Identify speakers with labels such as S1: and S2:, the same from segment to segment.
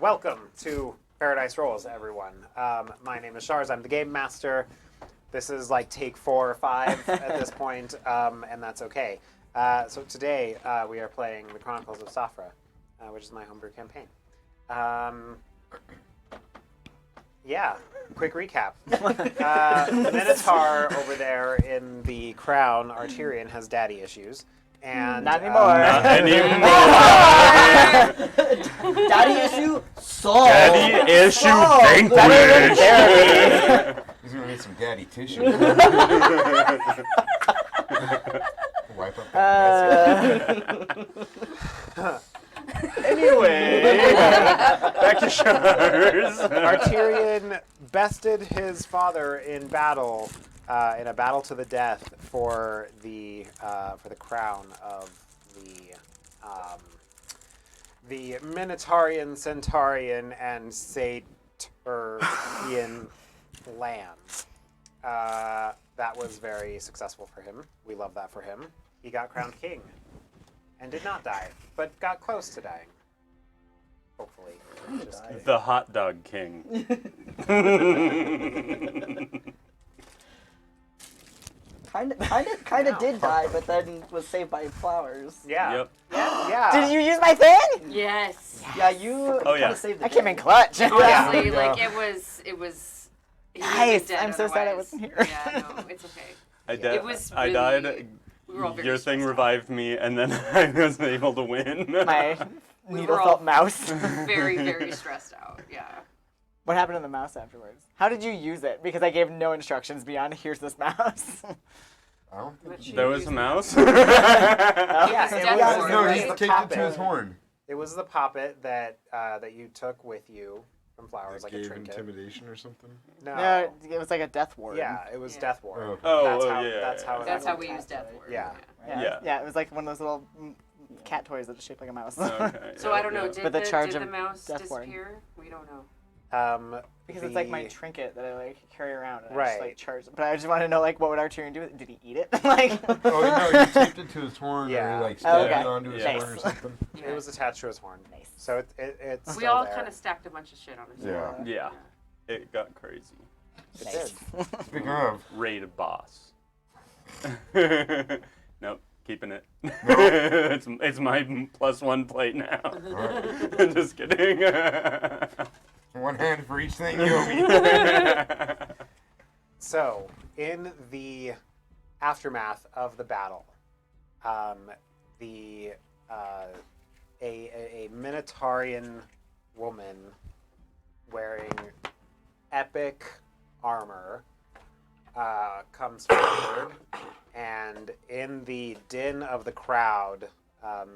S1: Welcome to Paradise Rolls, everyone. My name is Shars. I'm the game master. This is like take 4 or 5 at this point, and that's okay. So today we are playing the Chronicles of Safra, which is my homebrew campaign. Yeah, quick recap. The Minotaur over there in the crown, Arterion, has daddy issues. And
S2: not anymore.
S3: Not anymore.
S2: Daddy issue solved.
S3: Daddy issue
S2: Solved.
S3: vanquished.
S4: He's gonna need some daddy tissue. Wipe up that
S1: anyway, back to Shars. Arterion bested his father in battle, in a battle to the death for the crown of the Minotaurian, Centaurian, and Satyrian lands. That was very successful for him. We love that for him. He got crowned king and did not die, but got close to dying. Hopefully. Just kidding.
S3: The hot dog king.
S2: Kind of did die, but then was saved by flowers.
S1: Yeah.
S3: Yep.
S1: Yeah.
S2: Did you use my thing?
S5: Yes.
S2: Yeah, you
S3: Oh, yeah.
S2: kind of saved the
S6: I came
S2: day.
S6: in clutch.
S5: Honestly,
S4: Yeah.
S5: like it was. He would've been
S2: Nice.
S5: dead
S2: I'm so sad I
S5: otherwise.
S2: wasn't here.
S5: Yeah, no, it's okay.
S3: I
S5: It was
S3: I
S5: really-
S3: died.
S5: We were all very
S3: Your thing
S5: stressed out.
S3: revived me, and then I was able to win.
S6: My
S5: We
S6: needle
S5: were all-
S6: felt mouse.
S5: Very, very stressed out. Yeah.
S6: What happened to the mouse afterwards? How did you use it? Because I gave no instructions beyond here's this mouse.
S4: I don't think
S3: There was a mouse.
S1: Yeah,
S5: Yes,
S1: it
S5: definitely.
S1: was,
S4: No,
S1: it
S4: he
S1: was the
S4: taped it to
S1: poppet.
S4: his horn.
S1: It was the poppet that you took with you from flowers, like a
S4: Gave
S1: trinket.
S4: intimidation or something.
S1: No.
S6: No, it was like a death ward.
S1: Yeah, it was
S5: Yeah.
S1: Death Ward.
S4: Oh, okay.
S3: Oh,
S1: that's
S3: oh,
S1: how,
S3: yeah,
S1: That's
S3: yeah,
S1: how.
S3: yeah.
S5: That's how we
S1: cat
S5: use Death
S1: toy.
S5: Word.
S1: Yeah.
S3: Yeah.
S6: It was like one of those little cat toys that are shaped like a mouse.
S3: Okay,
S5: So
S3: yeah,
S5: I don't know.
S3: yeah.
S5: Did
S6: But the charge
S5: did
S6: of
S5: the mouse
S6: Death Ward.
S5: disappear? We don't know.
S6: Because it's like my trinket that I like carry around and I
S1: Right.
S6: just like charge it. But I just want to know like what would Arterion do with it? Did he eat it? Like
S4: Oh, no, he taped it to his horn
S1: Yeah.
S4: or he, like, stabbed
S6: okay.
S4: it onto his
S3: Yeah.
S4: horn or something.
S1: It was attached to his horn.
S6: Nice.
S1: So it's
S5: We
S1: still
S5: all
S1: there.
S5: kind of stacked a bunch of shit on his
S4: Yeah.
S5: door.
S3: Yeah. It got crazy.
S1: It
S6: Nice.
S1: did.
S4: Speaking of,
S3: Raid boss. Nope, keeping it. it's my +1 plate now.
S4: alright,
S3: Just kidding.
S4: one hand for each thing you owe me.
S1: So, in the aftermath of the battle, a Minotaurian woman wearing epic armor comes forward, and in the din of the crowd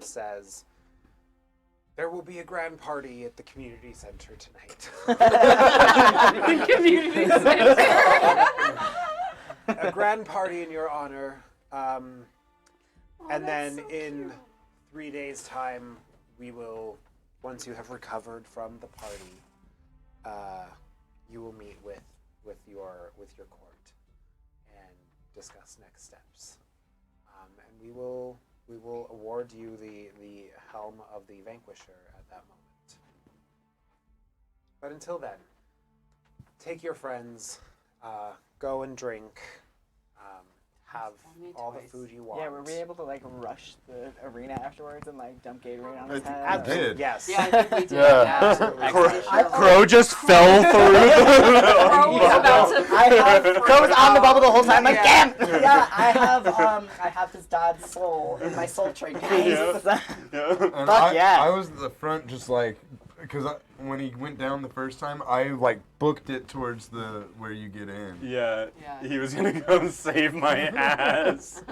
S1: says, "There will be a grand party at the community center tonight."
S5: Community center.
S1: A grand party in your honor. And then in 3 days' time, we will, once you have recovered from the party, you will meet with your court and discuss next steps. And we will award you the helm of the Vanquisher at that moment. But until then, take your friends, go and drink, have
S5: Only
S1: all the
S5: twice.
S1: food you want.
S6: Yeah, were we able to like rush the arena afterwards and like dump Gatorade on his
S4: I
S6: head?
S4: did.
S1: Yes.
S5: Yeah, I think we did.
S4: Yeah.
S1: Absolutely.
S3: Crow just fell through
S5: Crow was about to.
S6: Crow was on the bubble the whole time, like,
S5: Yeah.
S6: damn!
S2: Yeah, I have his dad's soul in my soul trait.
S3: Yeah.
S4: And
S6: Fuck yeah.
S4: I was at the front just like, because when he went down the first time, I like booked it towards the where you get in.
S3: Yeah,
S5: Yeah.
S3: he was gonna go save my ass.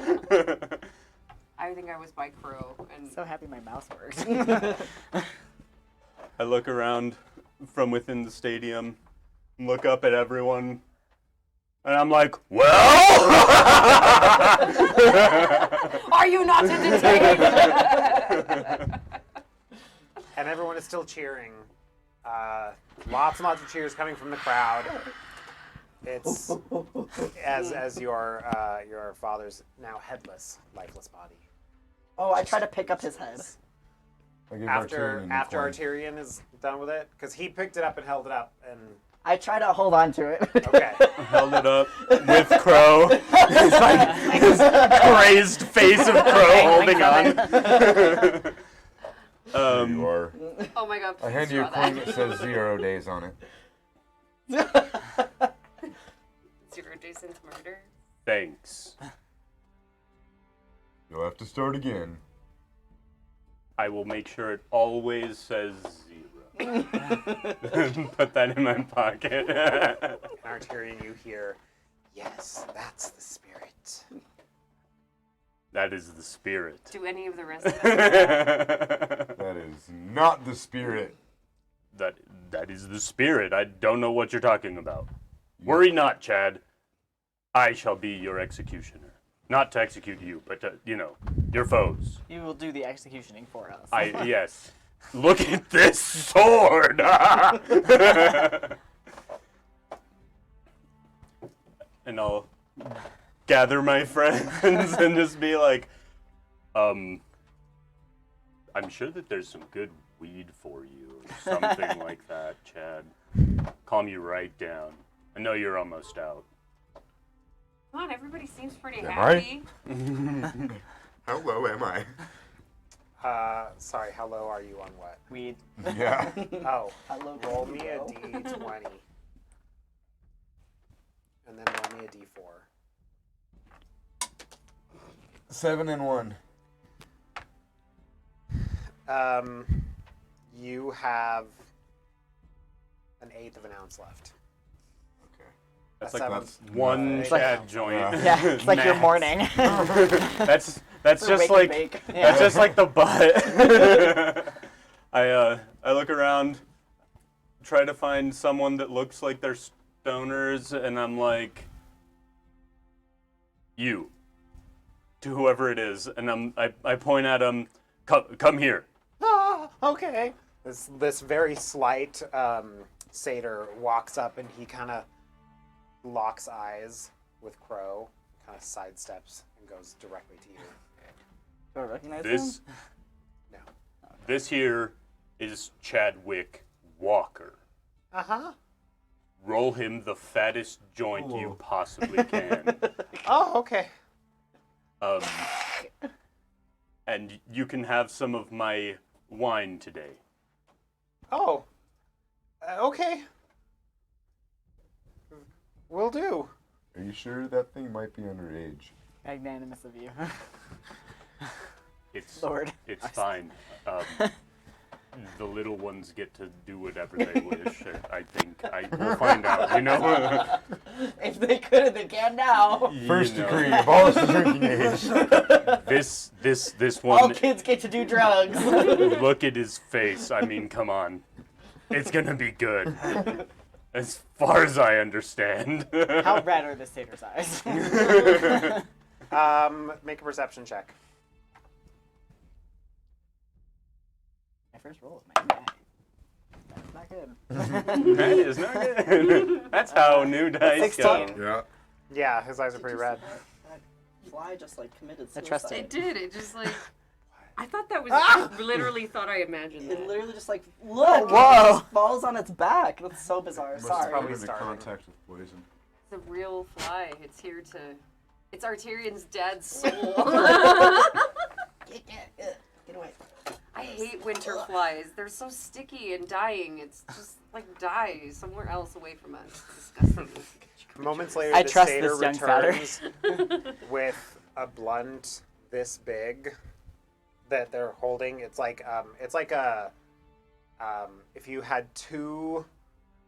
S5: I think I was by Crow, and
S6: So happy my mouse worked.
S3: I look around from within the stadium, look up at everyone, and I'm like, well!
S5: are you not entertained?
S1: And everyone is still cheering. Lots and lots of cheers coming from the crowd. It's as your father's now headless, lifeless body.
S2: Oh, I try to pick up his head.
S4: I gave
S1: After
S4: Arterion the
S1: after
S4: coin.
S1: Arterion is done with it, because he picked it up and held it up, and
S2: I try to hold on to it.
S1: okay.
S3: Held it up with Crow. It's like his crazed face of Crow holding on.
S4: There you are.
S5: Oh my god,
S4: I
S5: please
S4: hand you a
S5: draw
S4: coin
S5: that.
S4: that says 0 days on it.
S5: 0 days into murder.
S3: Thanks.
S4: You'll have to start again.
S3: I will make sure it always says 0. Put that in my pocket.
S1: Arterion, you hear, yes, that's the spirit.
S3: That is the spirit.
S5: Do any of the rest of us?
S4: That is not the spirit.
S3: That is the spirit. I don't know what you're talking about. Worry not, Chad. I shall be your executioner. Not to execute you, but to, your foes.
S6: You will do the executioning for us.
S3: Yes. Look at this sword! And I'll gather my friends and just be like, I'm sure that there's some good weed for you, or something like that, Chad. Calm you right down. I know you're almost out.
S5: Come on, everybody seems pretty
S4: Am
S5: happy.
S4: How low am I?
S1: Sorry, how low are you on what?
S6: Weed.
S4: Yeah.
S1: Oh,
S2: Hello,
S1: roll me a
S2: bro.
S1: d20. And then roll me a d4.
S4: 7 and 1.
S1: You have an eighth of an ounce left.
S4: Okay.
S3: That's
S1: That's
S3: like
S1: seven.
S3: one
S1: It's
S6: like-
S3: Chad joint.
S6: Yeah, it's like your
S3: Max.
S6: morning.
S3: That's
S6: Wake
S3: just
S6: and
S3: like
S6: bake.
S3: that's just like the butt. I look around, try to find someone that looks like they're stoners, and I'm like, you, to whoever it is, and I point at him, come here.
S1: Ah, okay. This very slight satyr walks up and he kind of locks eyes with Crow, kind of sidesteps and goes directly to you.
S2: Do I recognize
S3: This
S2: him?
S1: No.
S3: this here is Chadwick Walker.
S1: Uh-huh.
S3: Roll him the fattest joint you possibly can.
S1: Oh, okay.
S3: And you can have some of my wine today.
S1: Oh. Okay. Will do.
S4: Are you sure that thing might be underage?
S6: Magnanimous of you.
S3: It's
S6: Lord.
S3: It's fine. The little ones get to do whatever they wish. I think we'll find out.
S2: If they could, they can now.
S4: First
S3: You know.
S4: degree, abolish the drinking age.
S3: This
S2: All
S3: one.
S2: kids get to do drugs.
S3: Look at his face. I mean, come on. It's gonna be good. As far as I understand.
S6: How red are the satyrs' eyes?
S1: Make a perception check.
S6: My first roll is my guy. That's not good.
S3: That is not good. That's how new dice go.
S6: 16.
S4: Yeah.
S1: Yeah, his eyes are pretty red.
S2: That fly just committed
S6: I
S2: suicide.
S6: trust
S5: It did. It just I thought that was.
S1: Ah!
S5: I literally thought I imagined
S2: It
S5: that.
S2: literally just look.
S6: Whoa.
S2: It just falls on its back. That's so bizarre.
S4: Must
S2: Sorry.
S4: have
S1: Probably
S4: come into
S1: starving.
S4: contact with poison.
S5: It's a real fly. It's here to. It's Arterion's dad's soul.
S2: Get away.
S5: I hate winter flies. They're so sticky and dying. It's just like die somewhere else away from us. It's disgusting.
S1: Moments later,
S6: I
S1: the
S6: trust
S1: satyr
S6: this young satyr.
S1: returns with a blunt this big that they're holding. It's like a if you had two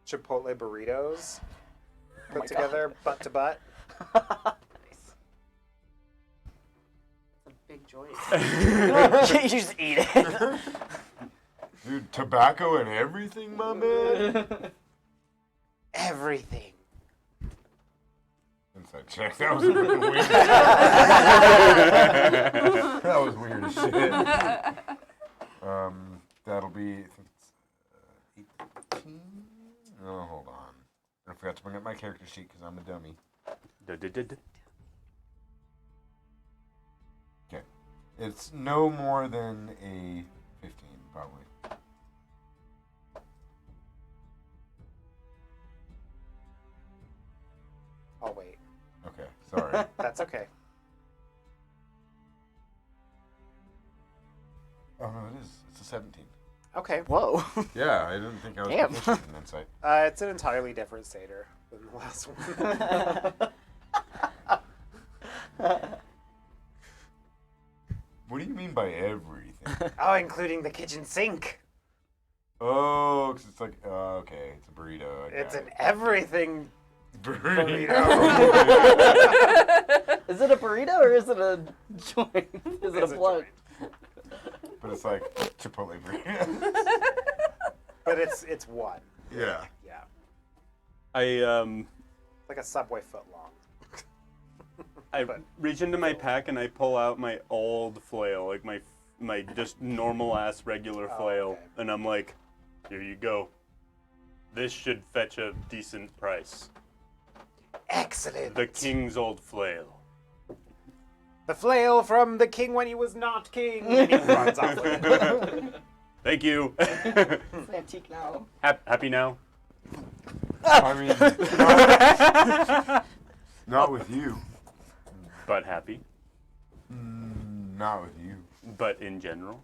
S1: Chipotle burritos put
S2: my
S1: together, butt to butt.
S5: It's a big joint.
S6: You just eat it.
S4: Dude, tobacco and everything, my man.
S1: Everything.
S4: Inside check. That was weird. That was weird as shit. That'll be. I think it's 18. Oh, hold on. I forgot to bring up my character sheet because I'm a dummy. Okay. It's no more than a 15. probably.
S1: I'll wait.
S4: Okay, sorry.
S1: That's okay.
S4: Oh no, it is. It's a 17.
S1: Okay.
S6: Whoa.
S4: Yeah, I didn't think I was
S6: Damn.
S4: proficient in insight.
S1: It's an entirely different satyr than the last one.
S4: What do you mean by everything?
S1: Oh, including the kitchen sink.
S4: Oh, 'cause it's like, okay, it's a burrito. I
S1: It's
S4: got
S1: an
S4: it.
S1: everything
S4: burrito.
S2: Is it a burrito or is it a joint? Is it
S1: It's
S2: a
S1: a
S2: blood?
S1: joint.
S4: But it's like Chipotle burrito.
S1: But it's one.
S4: Yeah.
S1: Yeah.
S3: I
S1: Like a Subway foot long.
S3: I
S1: But-
S3: reach into my pack and I pull out my old flail, like my just normal ass regular
S1: Oh,
S3: flail,
S1: okay.
S3: and I'm like, here you go. This should fetch a decent price.
S1: Excellent.
S3: The king's old flail.
S1: The flail from the king when he was not king. And he runs off with it.
S3: Thank you.
S2: It's antique now.
S3: Happy now?
S4: I mean, not with you.
S3: But happy.
S4: Not with you.
S3: But in general.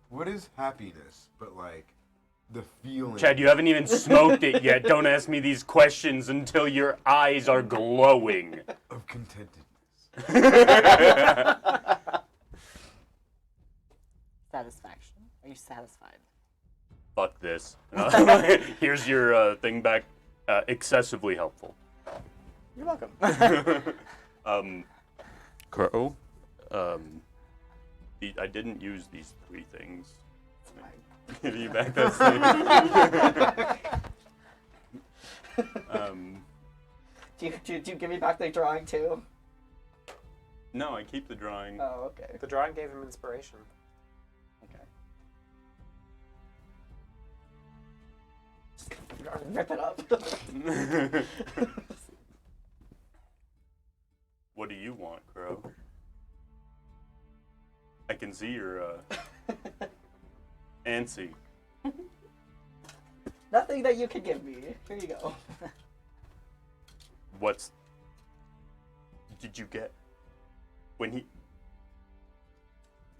S4: What is happiness? But like, the feeling.
S3: Chad, you haven't even smoked it yet. Don't ask me these questions until your eyes are glowing.
S4: Of contentedness.
S6: Satisfaction. Are you satisfied?
S3: Fuck this. Here's your thing back. Excessively helpful.
S6: You're welcome.
S3: Crow. I didn't use these 3 things. Give you back that thing.
S2: Do you give me back the drawing too?
S3: No, I keep the drawing.
S2: Oh, okay.
S1: The drawing gave him inspiration.
S2: Okay. Rip it up.
S3: What do you want, Crow? I can see you're antsy.
S2: Nothing that you can give me. Here you go.
S3: What's did you get when he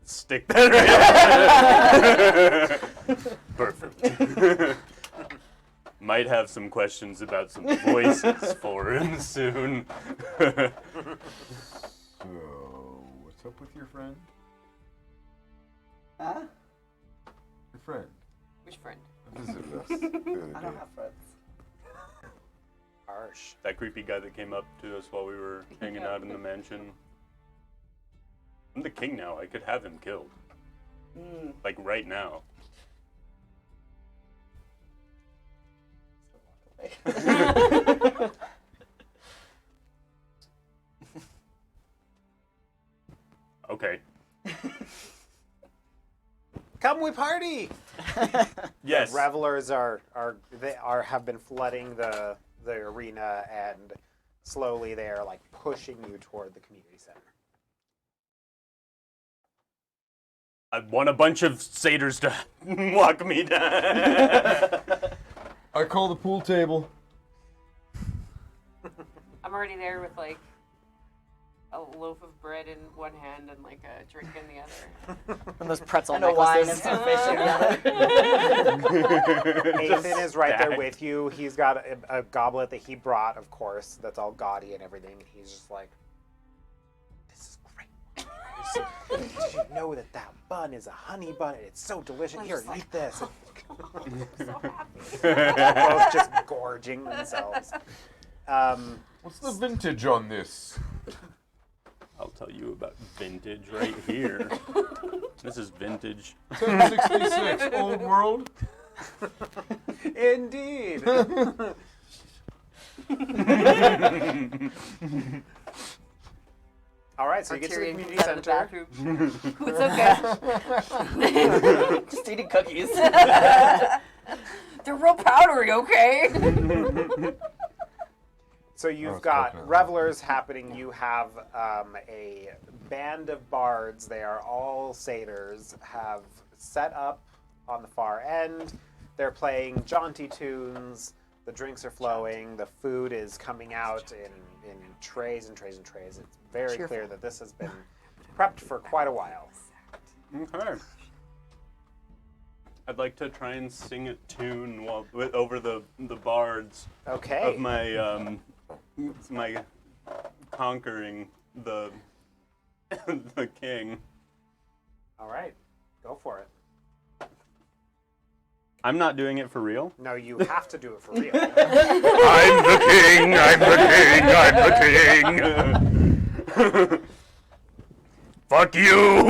S3: stick that right? Perfect. Might have some questions about some voices for him soon.
S4: So, what's up with your friend?
S2: Huh?
S4: Your friend.
S5: Which friend?
S4: Visited us the other
S2: I don't
S4: day.
S2: have friends.
S1: Harsh.
S3: That creepy guy that came up to us while we were hanging out in the mansion. I'm the king now. I could have him killed.
S2: Mm.
S3: Like right now. Okay.
S1: Come we party.
S3: Yes.
S1: Revelers have been flooding the arena, and slowly they are like pushing you toward the community center.
S3: I want a bunch of satyrs to walk me down.
S4: I call the pool table.
S5: I'm already there with like a loaf of bread in one hand and like a drink in the other.
S6: And those pretzel
S2: And a wine and
S6: necklaces.
S2: some fish in the other.
S1: Nathan is right there
S3: stacked.
S1: with you. He's got a goblet that he brought, of course, that's all gaudy and everything. And he's just like, this is great. Did you know that bun is a honey bun? And it's so delicious.
S5: I'm
S1: Here,
S5: just like,
S1: eat this.
S5: I'm so happy.
S1: Both just gorging themselves.
S4: What's the vintage on this?
S3: I'll tell you about vintage right here. This is vintage.
S4: 1066, old world.
S1: Indeed. All right, so you get to the
S5: Arterion
S1: community
S5: comes out of the
S1: center.
S5: bathroom. What's okay?
S2: Just eating cookies.
S5: They're real powdery, okay?
S1: So
S4: Oh,
S1: you've
S4: it's
S1: got
S4: coconut.
S1: revelers happening. You have a band of bards. They are all satyrs. Have set up on the far end. They're playing jaunty tunes. The drinks are flowing. The food is coming out in trays and trays and trays. It's very clear that this has been prepped for quite a while.
S3: Okay. I'd like to try and sing a tune over the bards
S1: Okay.
S3: of my my conquering the the king.
S1: All right. Go for it.
S3: I'm not doing it for real.
S1: No, you have to do it for real.
S3: I'm the king. I'm the king. I'm the king. Fuck you,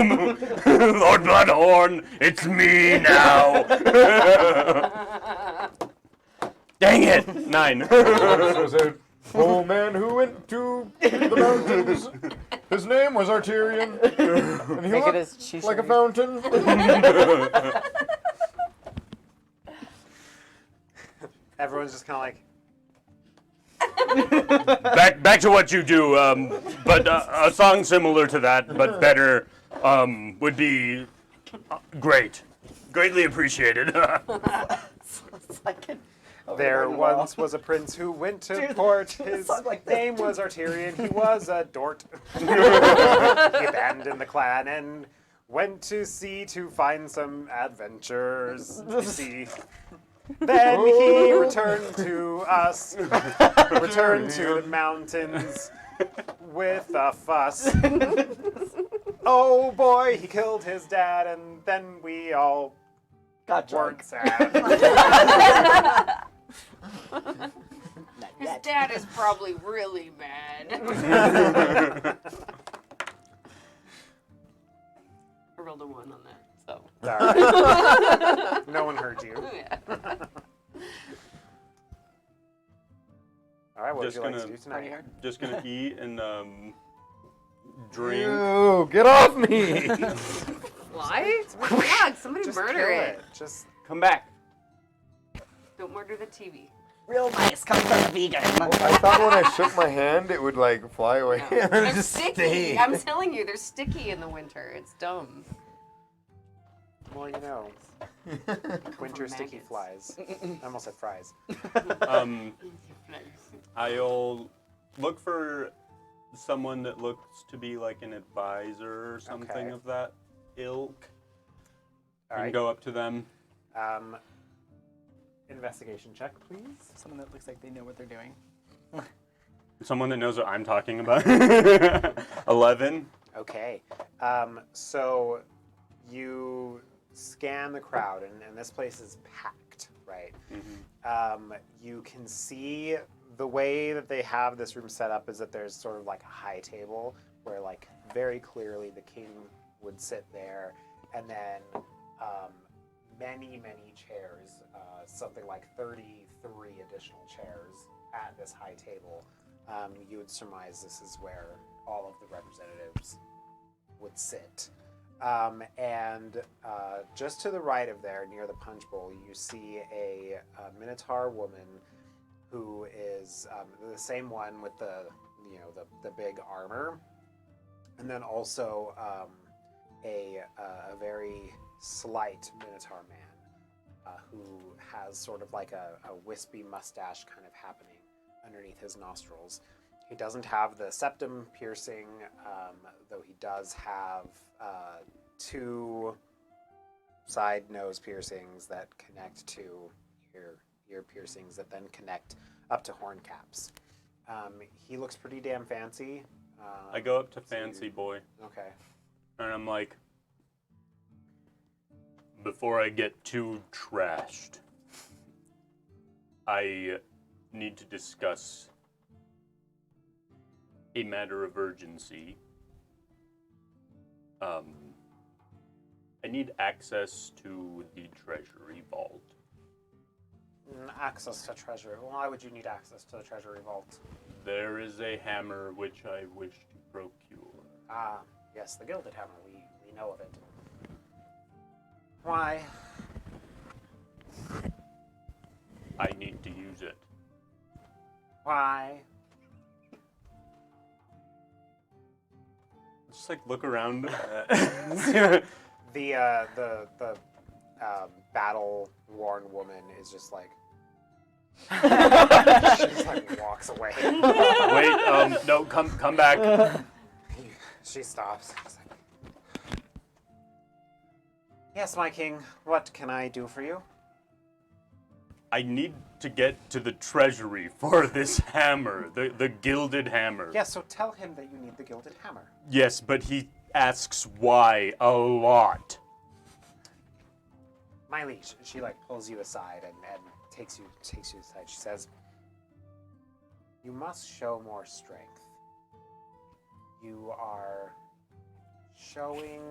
S3: Lord Bloodhorn. It's me now. Dang it. 9.
S4: Once was a old man who went to the mountains. His name was Arterion, and he
S6: Make it as
S4: looked
S6: cheese
S4: like a
S6: ring.
S4: fountain.
S1: Everyone's just kind of like,
S3: Back to what you do. But a song similar to that, but better, would be great. Greatly appreciated.
S2: It's like
S1: there once was a prince who went to
S2: Dude,
S1: port.
S2: do a
S1: His
S2: song like this.
S1: name was Arterion. He was a dort. He abandoned the clan and went to sea to find some adventures. You see. Then he returned to us, returned to the mountains with a fuss. Oh boy, he killed his dad, and then we all
S2: got
S1: weren't
S2: drunk.
S1: sad.
S5: His dad is probably really mad. I rolled a 1 on that, so.
S1: Sorry. No one heard you.
S5: Yeah.
S1: All right, what would
S3: Just
S1: you like
S3: gonna-
S1: to do tonight?
S3: Just gonna eat and drink.
S4: Ew, get off me!
S5: Why? God, somebody
S1: Just
S5: murder
S1: kill
S5: it.
S1: Just
S3: Come back.
S5: Don't murder the TV.
S2: Real nice, comes from the vegan.
S4: I thought when I shook my hand, it would like fly away.
S5: No.
S4: And
S5: They're
S4: it just
S5: sticky.
S4: stayed.
S5: I'm telling you, they're sticky in the winter. It's dumb.
S1: well, you know, winter
S5: from
S1: sticky
S5: maggots.
S1: flies. I almost said fries.
S3: I'll look for someone that looks to be like an advisor or something
S1: Okay.
S3: of that ilk.
S1: All
S3: And
S1: right.
S3: go up to them.
S1: Investigation check, please.
S6: Someone that looks like they know what they're doing.
S3: Someone that knows what I'm talking about. 11.
S1: Okay. So you scan the crowd, and this place is packed, right? You can see the way that they have this room set up is that there's sort of like a high table where, like, very clearly the king would sit there, and then many, many chairs, something like 33 additional chairs at this high table. You would surmise this is where all of the representatives would sit. And just to the right of there, near the punch bowl, you see a Minotaur woman who is the same one with the big armor, and then also a very slight Minotaur man who has sort of like a wispy mustache kind of happening underneath his nostrils. He doesn't have the septum piercing, though he does have 2 side nose piercings that connect to ear piercings that then connect up to horn caps. He looks pretty damn fancy.
S3: I go up to Fancy Boy
S1: Okay.
S3: and I'm like, before I get too trashed, I need to discuss a matter of urgency. I need access to the treasury vault.
S1: Access to treasure. Why would you need access to the treasury vault?
S3: There is a hammer which I wish to procure.
S1: Ah, yes, the gilded hammer. We know of it. Why?
S3: I need to use it.
S1: Why?
S3: Just like look around.
S1: The battle-worn woman is just like. She just like walks away.
S3: Wait, no, come back.
S1: She stops. She's like, yes, my king. What can I do for you?
S3: I need to get to the treasury for this hammer, the gilded hammer.
S1: Yes, so tell him that you need the gilded hammer.
S3: Yes, but he asks why a lot.
S1: My liege, she like pulls you aside and takes you aside. She says, you must show more strength. You are showing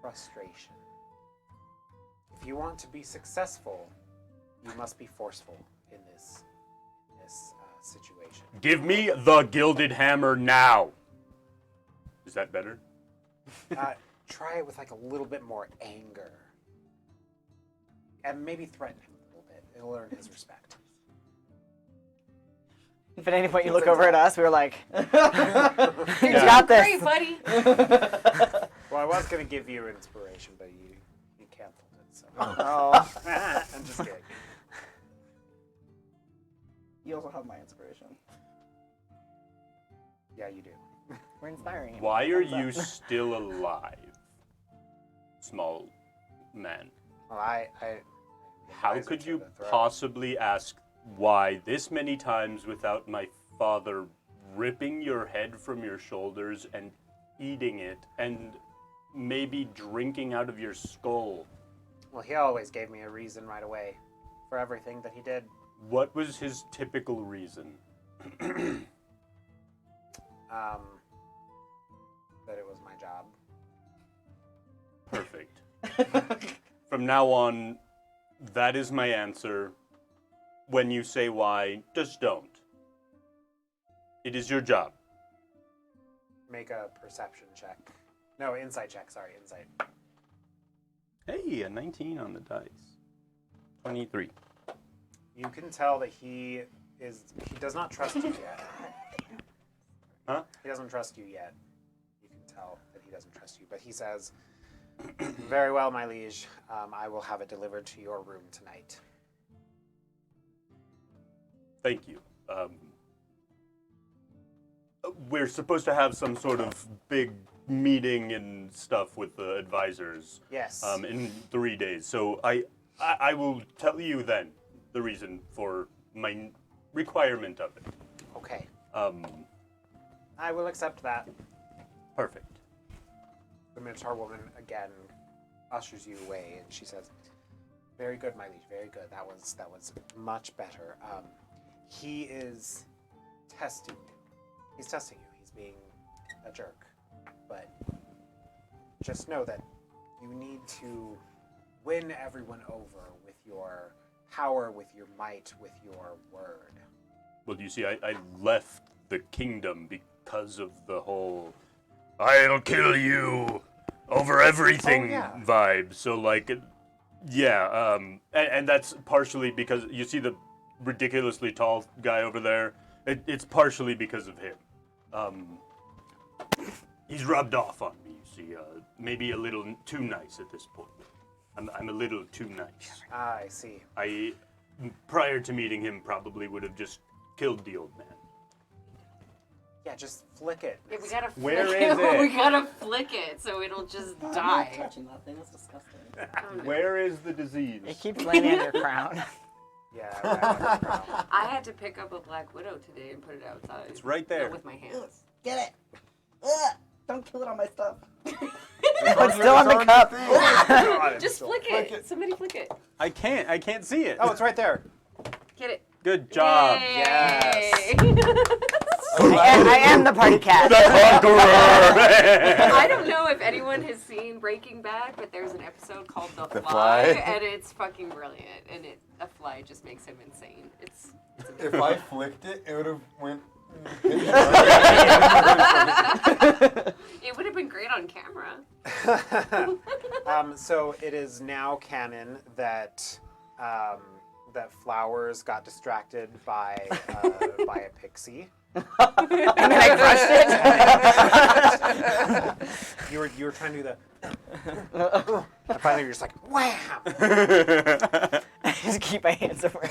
S1: frustration. If you want to be successful, you must be forceful in this situation.
S3: Give me the gilded hammer now. Is that better?
S1: Try it with like a little bit more anger. And maybe threaten him a little bit. It'll earn his respect.
S6: If at any point you look over at us, we were like, you got this.
S5: Great, buddy.
S1: Well, I was going to give you inspiration, but you canceled it, so.
S6: Oh.
S1: I'm just kidding.
S2: You also have my inspiration.
S1: Yeah, you do.
S6: We're inspiring him.
S3: Why are you still alive, small man?
S1: Well, I
S3: How could you possibly ask why this many times without my father ripping your head from your shoulders and eating it and maybe drinking out of your skull?
S1: Well, he always gave me a reason right away for everything that he did.
S3: What was his typical reason?
S1: That it was my job.
S3: Perfect. From now on, that is my answer. When you say why, just don't. It is your job.
S1: Make a perception check. No, insight check. Sorry, insight.
S3: Hey, a 19 on the dice. 23.
S1: You can tell that he does not trust you yet.
S3: Huh?
S1: He doesn't trust you yet. You can tell that he doesn't trust you. But he says, very well, my liege. I will have it delivered to your room tonight.
S3: Thank you. We're supposed to have some sort of big meeting and stuff with the advisors.
S1: Yes.
S3: In 3 days. So I will tell you then the reason for my requirement of it.
S1: Okay. I will accept that.
S3: Perfect.
S1: The Minotaur woman again ushers you away, and she says, "Very good, my liege. Very good. That was much better. He is testing you. He's testing you. He's being a jerk. But just know that you need to win everyone over with your power, with your might, with your word."
S3: Well, you see, I left the kingdom because of the whole "I'll kill you over everything" vibe. So, like, yeah, and that's partially because you see the ridiculously tall guy over there. It's partially because of him. He's rubbed off on me, you see. Maybe a little too nice at this point. I'm a little too nice.
S1: Ah, I see.
S3: Prior to meeting him, probably would have just killed the old man.
S1: Yeah, just flick it.
S5: Yeah, we gotta flick
S3: Where
S5: it.
S3: is it?
S5: We gotta flick it so it'll just
S2: I'm not
S5: die.
S2: touching that thing. That's disgusting.
S3: Where is the disease?
S6: It keeps landing on your crown.
S1: Yeah. Right on the ground.
S5: I had to pick up a black widow today and put it outside.
S3: It's right there.
S5: Not with my hands.
S2: Get it. Ugh, don't kill it on my stuff.
S6: It's still on the cup.
S1: God,
S5: Just flick it. Somebody flick it.
S3: I can't see it.
S1: Oh, it's right there.
S5: Get it.
S3: Good job.
S5: Yay.
S1: Yes.
S6: I am the party cat.
S5: I don't know if anyone has seen Breaking Bad, but there's an episode called The
S4: The
S5: Fly,
S4: Fly?
S5: and it's fucking brilliant. And a fly just makes him insane. It's
S4: If I flicked it, it would have went.
S5: It would have been great on camera.
S1: So it is now canon that that Flowers got distracted by a pixie.
S6: And then I crushed it.
S1: You were trying to do the And finally, you're just like, wham!
S6: I just keep my hands over.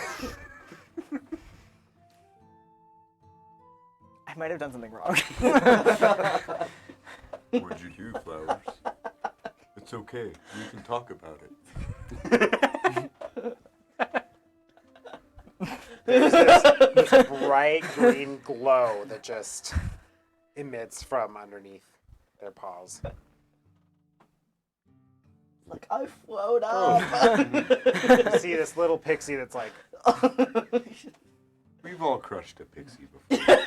S6: I might have done something wrong.
S4: What'd you do, Flowers? It's okay. We can talk about it.
S1: There's this bright green glow that just emits from underneath their paws.
S2: Like, I float up.
S1: You see this little pixie that's like,
S4: We've all crushed a pixie before.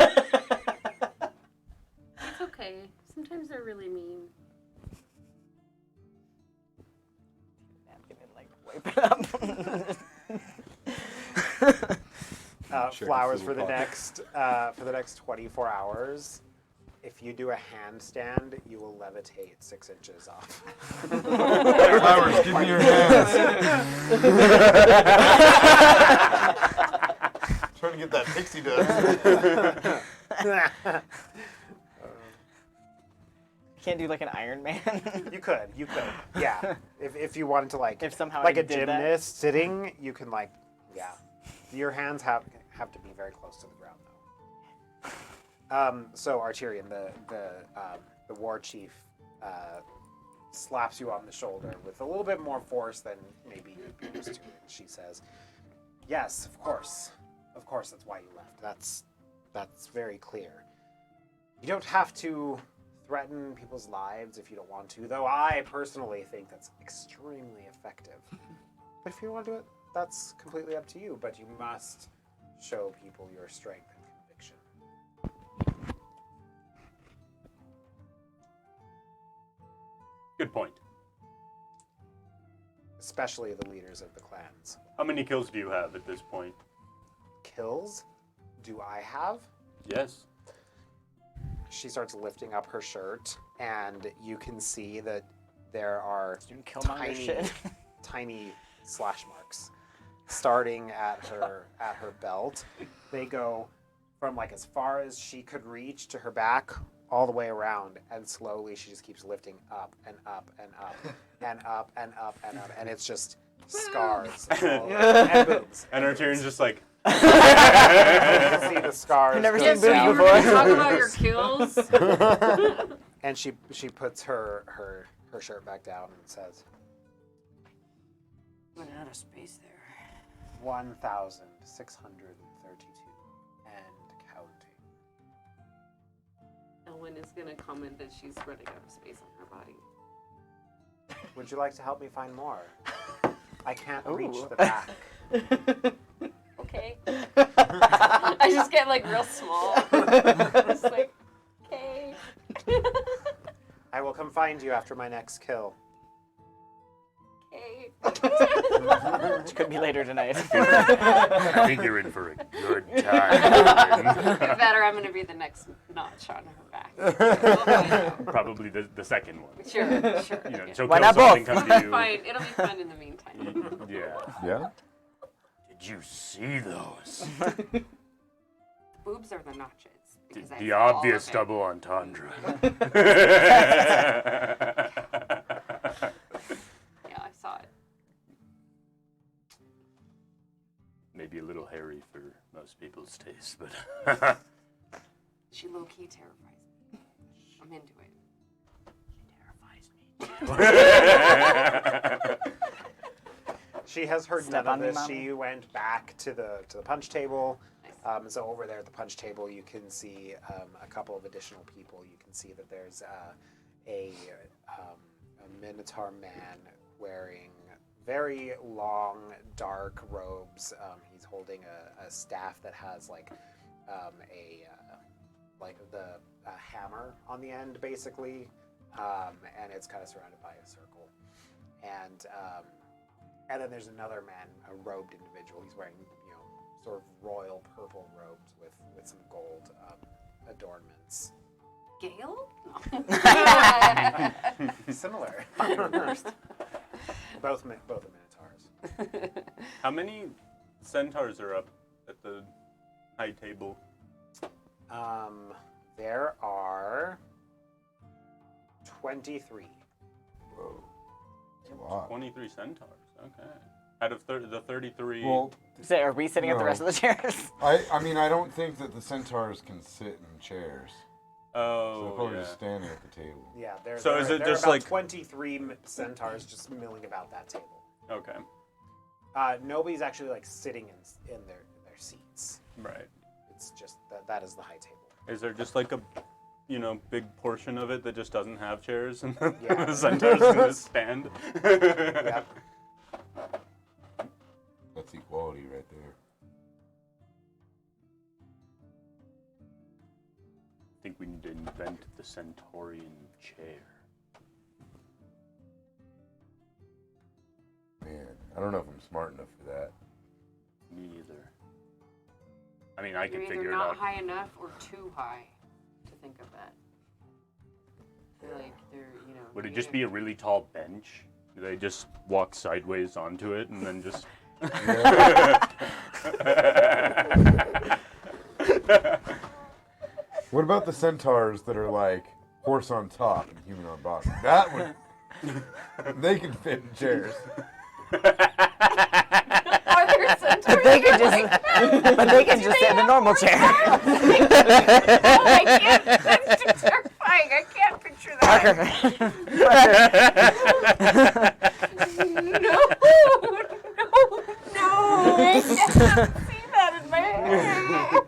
S5: It's okay. Sometimes they're really mean.
S6: I'm gonna like wipe it up.
S4: Check
S1: flowers
S4: its
S1: for the
S4: little
S1: next 24 hours. If you do a handstand, you will levitate 6 inches off.
S4: Flowers, give me your hands. Trying to get that pixie dust.
S6: Can't do like an Iron Man.
S1: You could, yeah. If you wanted to like,
S6: If somehow
S1: like
S6: I
S1: a
S6: did that.
S1: gymnast sitting, you can like, yeah. Your hands have to be very close to the ground though. So Arterion, the war chief, slaps you on the shoulder with a little bit more force than maybe you'd be used to. She says, "Yes, of course, that's why you left. That's very clear. You don't have to threaten people's lives if you don't want to, though I personally think that's extremely effective. But if you want to do it, that's completely up to you, but you must show people your strength and conviction."
S3: Good point.
S1: Especially the leaders of the clans.
S3: How many kills do you have at this point?
S1: Kills? Do I have?
S3: Yes.
S1: She starts lifting up her shirt, and you can see that there are
S6: Doing Killmonger shit.
S1: tiny slash marks starting at her belt. They go from like as far as she could reach to her back, all the way around, and slowly she just keeps lifting up and up and up and up and up and up, and it's just scars all over, and boobs.
S3: And Arterion's just like,
S1: You can see the scars.
S6: I've never
S1: go
S6: seen boobs
S1: down.
S5: You were gonna talk about your kills?
S1: And she puts her shirt back down and says,
S5: Running out of space there.
S1: 1,632 and counting.
S5: Elwyn is gonna comment that she's running out of space on her body.
S1: Would you like to help me find more? I can't reach
S6: Ooh.
S1: the back.
S5: Okay. I just get like real small. Just like, okay.
S1: I will come find you after my next kill.
S5: Okay.
S6: Which could be later tonight.
S3: I think you're in for a good time.
S5: Get better, I'm gonna be the next notch on her back.
S3: Probably the second one.
S5: Sure.
S3: You know, she'll
S6: Why
S3: kill
S6: not
S3: something,
S6: both?
S3: come to you.
S5: Fine, it'll be fun in the meantime.
S3: Yeah.
S4: Yeah?
S3: Did you see those?
S5: The boobs are the notches. because I
S3: The
S5: saw all
S3: obvious
S5: of it.
S3: double entendre.
S5: Yeah, I saw it.
S3: Maybe a little hairy for most people's taste, but
S5: She low-key terrifies me. I'm into it.
S1: She has heard
S6: Step
S1: none
S6: on
S1: of
S6: me,
S1: this.
S6: Mommy.
S1: She went back to the punch table.
S5: Nice.
S1: So over there at the punch table, you can see a couple of additional people. You can see that there's a Minotaur man wearing very long, dark robes. He's holding a staff that has like a hammer on the end, basically, and it's kind of surrounded by a circle. And then there's another man, a robed individual. He's wearing, sort of royal purple robes with some gold adornments.
S5: Gale?
S1: Similar. both are minotaurs.
S3: how many centaurs are up at the high table?
S1: There are 23.
S4: a lot.
S3: 23 centaurs. Okay. Out of the 33.
S4: Well,
S6: So are we sitting at the
S4: No.
S6: rest of the chairs?
S4: I mean, I don't think that the centaurs can sit in chairs. So they're
S3: oh,
S4: probably
S3: yeah.
S4: just standing at the table.
S1: Yeah, there.
S3: So is it
S1: there
S3: just
S1: are about
S3: like-
S1: 23 centaurs just milling about that table?
S3: Okay.
S1: Nobody's actually like sitting in their seats.
S3: Right.
S1: It's just that is the high table.
S3: Is there just like a, big portion of it that just doesn't have chairs and
S1: Yeah.
S3: the centaurs can just stand?
S1: Yep.
S4: That's equality right there.
S3: I think we need to invent the centaurian chair.
S4: Man, I don't know if I'm smart enough for that.
S3: Me either. I mean, I
S5: You're
S3: can
S5: either
S3: figure it
S5: not
S3: out.
S5: high enough or too high to think of that. They're like,
S3: Would it just be a really tall bench? Do they just walk sideways onto it and then just...
S4: What about the centaurs that are like horse on top and human on bottom? That would. They can fit in chairs.
S5: Are there centaurs?
S6: But they can just sit in a normal chair.
S5: I can't. That's too terrifying. I can't picture that. No. I can't see that in my head.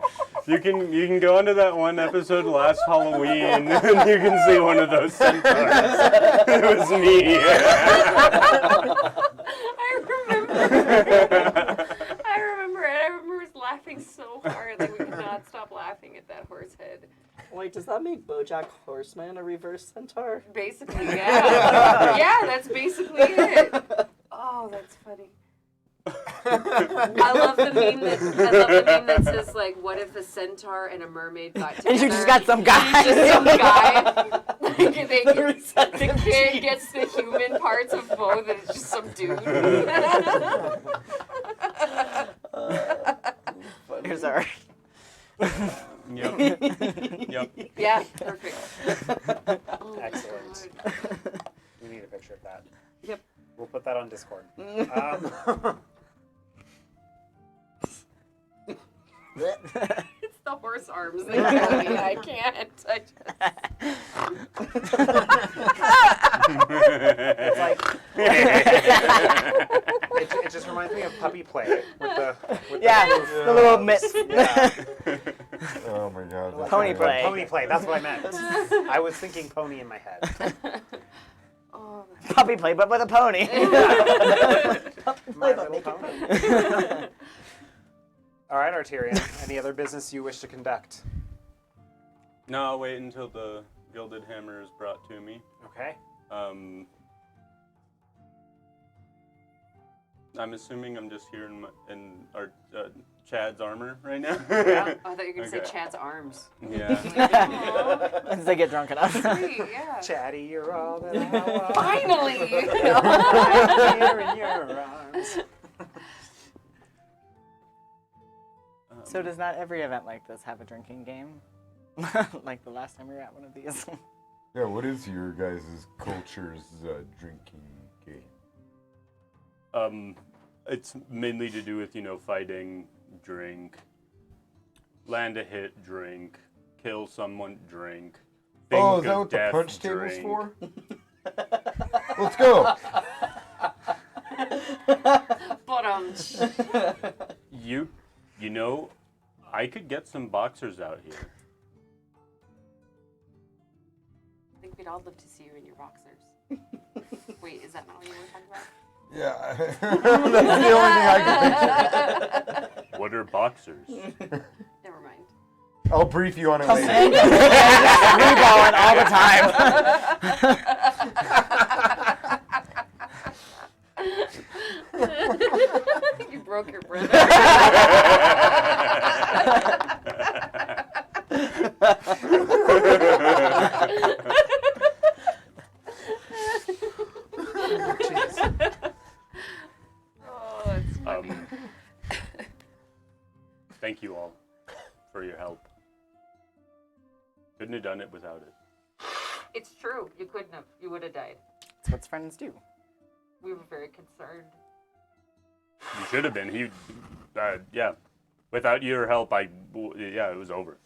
S3: You can go into that one episode last Halloween and you can see one of those centaurs. It was me.
S5: I remember it. I remember laughing so hard that we could not stop laughing at that horse head.
S2: Wait, does that make BoJack Horseman a reverse centaur?
S5: Basically, yeah. Yeah, that's basically it. Oh, that's funny. I love the meme that says like, "What if a centaur and a mermaid got together?"
S6: And you just got some guy.
S5: Some guy. Like, the kid gets the human parts of both, and it's just some dude.
S6: Here's our.
S3: Yep. Yep.
S5: Yeah, perfect. Oh,
S1: Excellent.
S5: God.
S1: We need a picture of that.
S5: Yep.
S1: We'll put that on Discord.
S5: It's the horse arms that kill me. I can't.
S6: It's like
S1: It just reminds me of Puppy Play with the
S6: the little mitts.
S4: Oh my god. that's
S6: Pony
S4: bad.
S6: play.
S1: Pony Play. That's what I meant. I was thinking pony in my head.
S5: Oh,
S6: Puppy play, but with a pony.
S1: My
S2: but
S1: Little
S2: make it
S1: Pony. All right, Arterion. Any other business you wish to conduct?
S3: No, I'll wait until the gilded hammer is brought to me.
S1: Okay.
S3: I'm assuming I'm just here in our Chad's armor right now.
S5: I thought you were going to
S3: Okay.
S5: say Chad's arms.
S3: Yeah.
S5: Aw,
S6: Once they get drunk enough.
S5: sweet, yeah.
S1: Chatty, you're all that I want.
S5: Finally!
S1: Here in your arms.
S6: So does not every event like this have a drinking game? Like the last time we were at one of these.
S4: Yeah, what is your guys' culture's drinking game?
S3: It's mainly to do with, fighting, drink, land a hit, drink, kill someone, drink.
S4: Oh, is
S3: think
S4: that
S3: of
S4: what the
S3: death,
S4: punch table's
S3: drink.
S4: for? Let's go!
S5: But,
S3: I could get some boxers out here.
S5: I think we'd all love to see you in your boxers. Wait, is that not what you were talking about?
S4: Yeah, that's the only thing I can picture.
S3: What are boxers?
S5: Never mind.
S4: I'll brief you on it later.
S6: Reballing all the time.
S5: You broke your brother. Oh, that's funny.
S3: Thank you all for your help. Couldn't have done it without it.
S5: It's true. You couldn't have. You would have died.
S6: That's what friends do.
S5: We were very concerned.
S3: You should have been. Yeah. Without your help, it was over.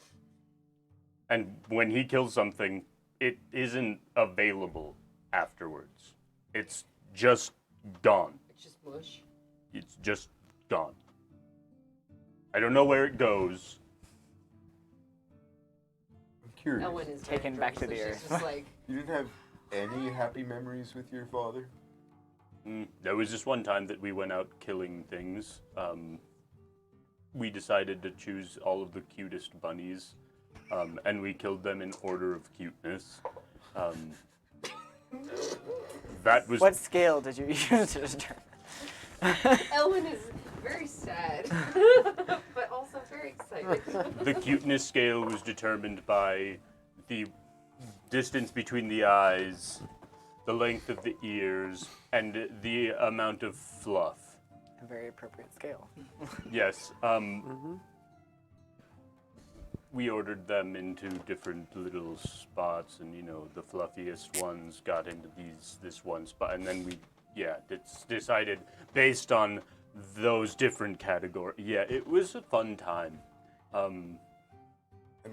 S3: And when he kills something, it isn't available afterwards. It's just gone.
S5: It's just mush.
S3: It's just gone. I don't know where it goes.
S4: I'm curious.
S5: Elwyn is
S6: Taken
S5: very
S6: back to
S5: drunk,
S6: the
S5: so
S6: earth.
S5: she's just like,
S4: You didn't have any happy memories with your father?
S3: There was just one time that we went out killing things. We decided to choose all of the cutest bunnies, and we killed them in order of cuteness. That was
S6: What scale did you use to determine?
S5: Elwyn is very sad, but also very excited.
S3: the cuteness scale was determined by the distance between the eyes, the length of the ears, and the amount of fluff.
S6: A very appropriate scale.
S3: Yes. We ordered them into different little spots, and the fluffiest ones got into this one spot, and then it's decided based on those different categories. Yeah, it was a fun time.
S4: And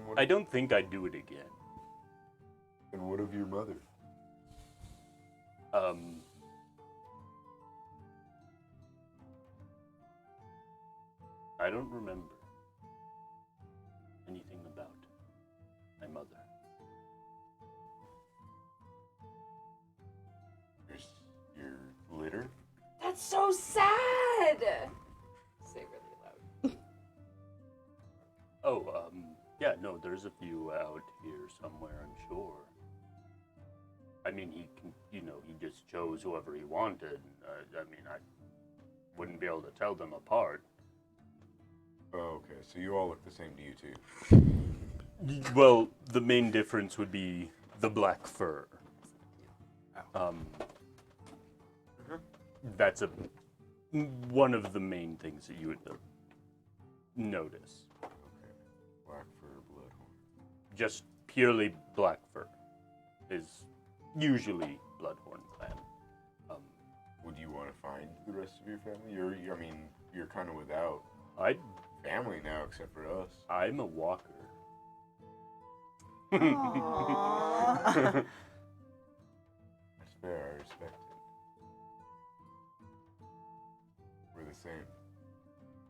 S4: what,
S3: I don't think I'd do it again.
S4: and what of your mother?
S3: I don't remember anything about my mother.
S4: Your litter?
S5: That's so sad. Say really loud.
S3: Oh, yeah, no, there's a few out here somewhere, I'm sure. I mean, he can, he just chose whoever he wanted. I wouldn't be able to tell them apart.
S4: Oh, okay. So you all look the same to you two.
S3: Well, the main difference would be the black fur. That's one of the main things that you would notice.
S4: Okay. Black fur, bloodhorn.
S3: Just purely black fur is usually Bloodhorn clan.
S4: Would you want to find the rest of your family? You're kind of without
S3: I
S4: family now, except for us.
S3: I'm a walker.
S6: Aww.
S4: That's fair. I respect it. We're the same.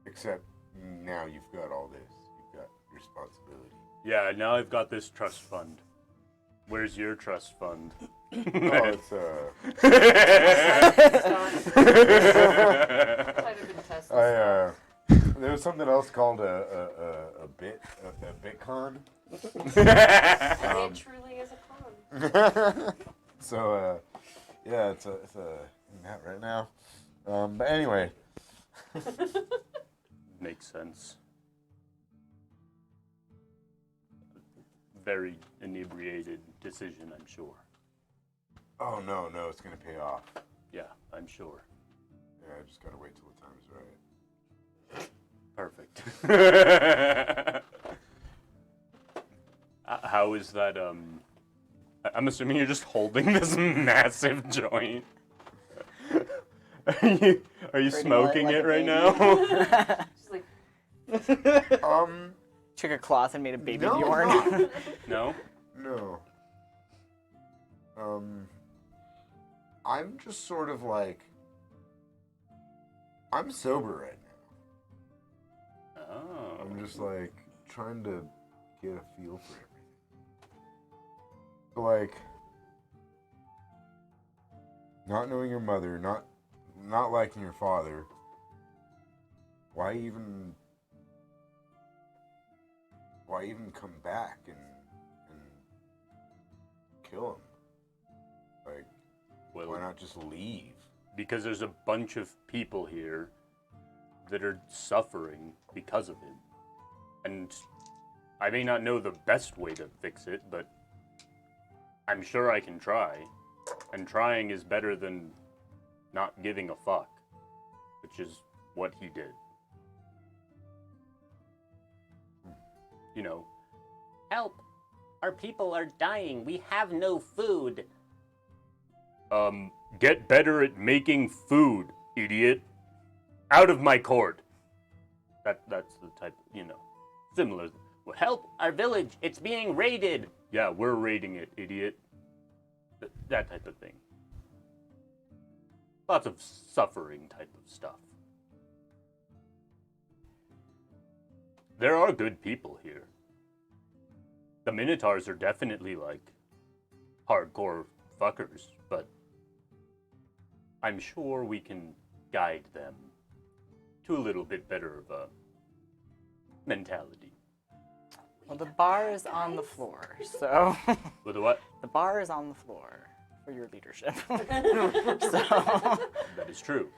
S4: Except now you've got all this. You've got responsibility.
S3: Yeah, now I've got this trust fund. Where's your trust fund?
S4: Oh, it's
S5: Might have been Tesla.
S4: there was something else called a BitCon.
S5: And it truly is a con.
S4: So yeah, it's a that right now. But anyway,
S3: Makes sense. Very inebriated decision, I'm sure.
S4: oh no, it's gonna pay off.
S3: Yeah, I'm sure.
S4: Yeah, I just gotta wait till the time is right.
S3: Perfect. How is that, I'm assuming you're just holding this massive joint. Are you
S2: Pretty
S3: smoking
S2: like
S3: it
S2: a
S3: right
S2: baby.
S3: now?
S5: She's like,
S6: Took a cloth and made a baby
S4: No.
S6: Bjorn.
S3: No?
S4: No. I'm just sort of like, I'm sober right now.
S3: Oh.
S4: I'm just like trying to get a feel for everything. So, like, not knowing your mother, not liking your father. Why even come back and kill him? Like,
S3: Well,
S4: why not just leave?
S3: because there's a bunch of people here that are suffering because of him. And I may not know the best way to fix it, but I'm sure I can try. And trying is better than not giving a fuck, which is what he did.
S7: Help! Our people are dying. We have no food.
S3: Get better at making food, idiot. Out of my court. That's the type, similar. Well, help our village. It's being raided. Yeah, we're raiding it, idiot. That type of thing. Lots of suffering type of stuff. There are good people here. The Minotaurs are definitely, hardcore fuckers, but I'm sure we can guide them to a little bit better of a mentality.
S6: Well, the bar is on the floor, so...
S3: With the what?
S6: The bar is on the floor for your leadership. So...
S3: That is true.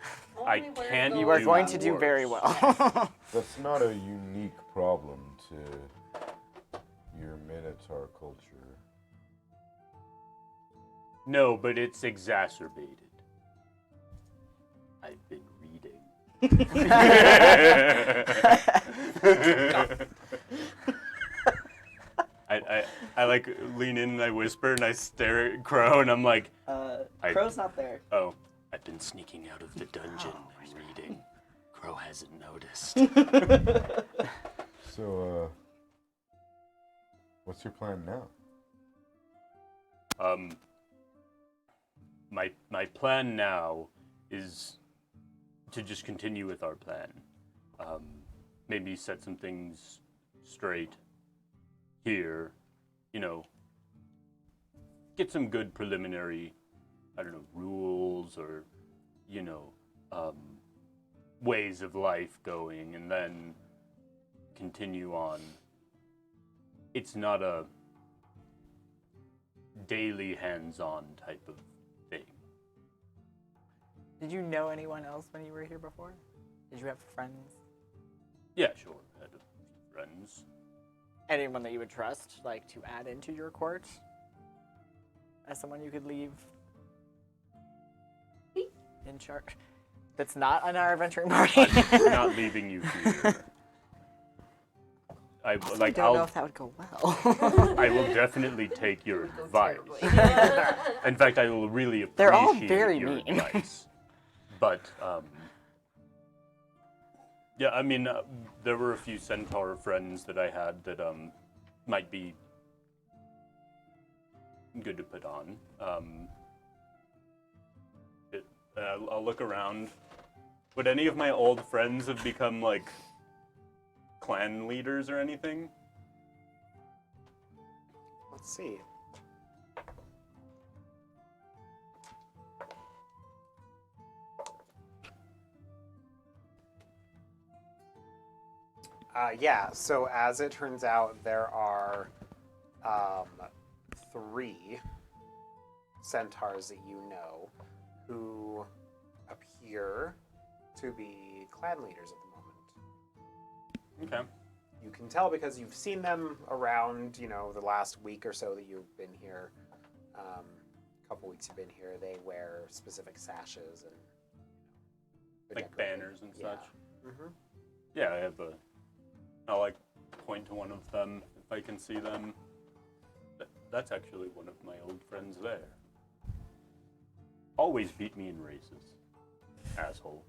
S3: I can't
S6: You are
S3: do
S6: going to do
S3: worse.
S6: very well.
S4: That's not a unique problem to your Minotaur culture.
S3: No, but it's exacerbated. I've been reading. I like lean in and I whisper and I stare at Crow and I'm like,
S2: Crow's not there.
S3: oh, I've been sneaking out of the dungeon and reading. Crow hasn't noticed.
S4: So, what's your plan now?
S3: My plan now is to just continue with our plan. Maybe set some things straight here, get some good preliminary, rules or, ways of life going, and then continue on. It's not a daily hands-on type of thing.
S6: Did you know anyone else when you were here before? Did you have friends?
S3: Yeah, sure. I had a few friends.
S6: Anyone that you would trust, to add into your court? As someone you could leave in charge? That's not on our adventuring party.
S3: I'm not leaving you here.
S6: I don't know if that would go well.
S3: I will definitely take your advice. In fact, I will really appreciate
S6: They're all very
S3: your
S6: mean.
S3: advice. But, yeah, there were a few centaur friends that I had that might be good to put on. I'll look around. Would any of my old friends have become, clan leaders or anything?
S1: Let's see. Yeah, so as it turns out, there are 3 centaurs that you know who appear to be clan leaders at the moment.
S3: Okay.
S1: You can tell because you've seen them around, the last week or so that you've been here. A couple weeks you've been here. They wear specific sashes and they're
S3: Like
S1: decorated.
S3: banners and
S1: Yeah.
S3: such?
S1: Mm-hmm.
S3: Yeah, I'll point to one of them if I can see them. That's actually one of my old friends there. Always beat me in races. Asshole.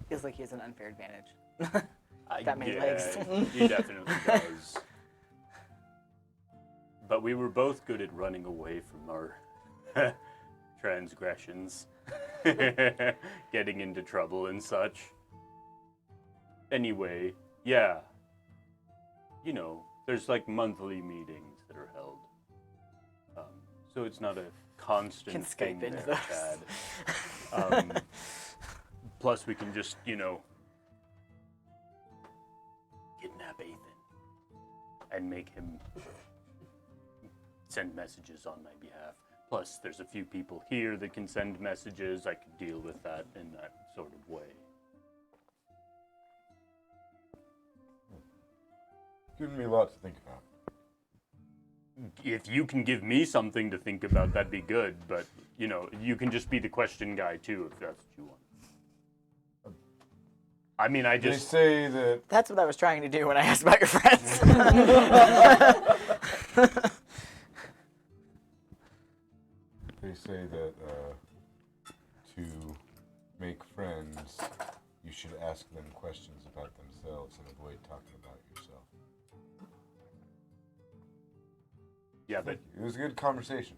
S6: Feels like he has an unfair advantage. That many
S3: yeah,
S6: legs.
S3: He definitely does. But we were both good at running away from our transgressions. Getting into trouble and such. Anyway, yeah. There's monthly meetings that are held. So it's not a constant
S6: Can
S3: thing
S6: Skype into
S3: there,
S6: those.
S3: Chad. Plus we can just, kidnap Ethan and make him send messages on my behalf. Plus there's a few people here that can send messages. I could deal with that in that sort of way.
S4: Giving me a lot to think about.
S3: If you can give me something to think about, that'd be good. But, you can just be the question guy, too, if that's what you want. I
S4: They
S3: just...
S4: say that
S6: That's what I was trying to do when I asked about your friends.
S4: they
S3: Yeah, but
S4: It was a good conversation.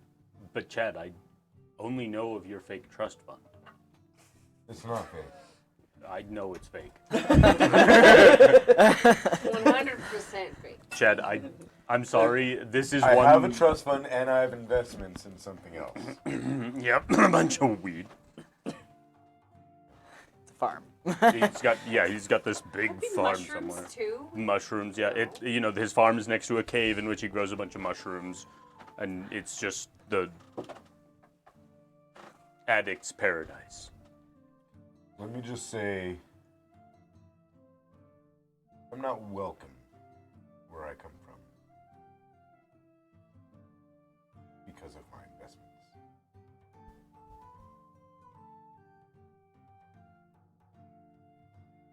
S3: Chad, I only know of your fake trust fund.
S4: It's not fake.
S3: I know it's fake.
S5: 100% fake.
S3: Chad, I'm sorry. This is
S4: I
S3: one.
S4: have a trust fund and I have investments in something else.
S3: Yep, a bunch of weed.
S6: It's a farm.
S3: He's got this big
S5: Could be
S3: farm
S5: mushrooms
S3: somewhere.
S5: too.
S3: Mushrooms, yeah. His farm is next to a cave in which he grows a bunch of mushrooms, and it's just the addict's paradise.
S4: Let me just say, I'm not welcome where I come from because of my investments.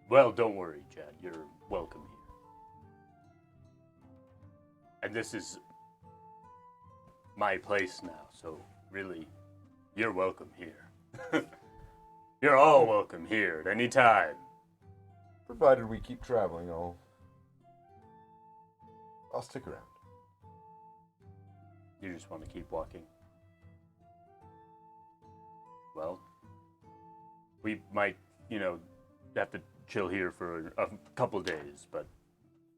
S3: Well, don't worry, Chad. You're welcome here. And this is my place now, so really, you're welcome here. You're all welcome here at any time.
S4: Provided we keep traveling, I'll stick around.
S3: You just want to keep walking? Well, we might, have to chill here for a couple days, but...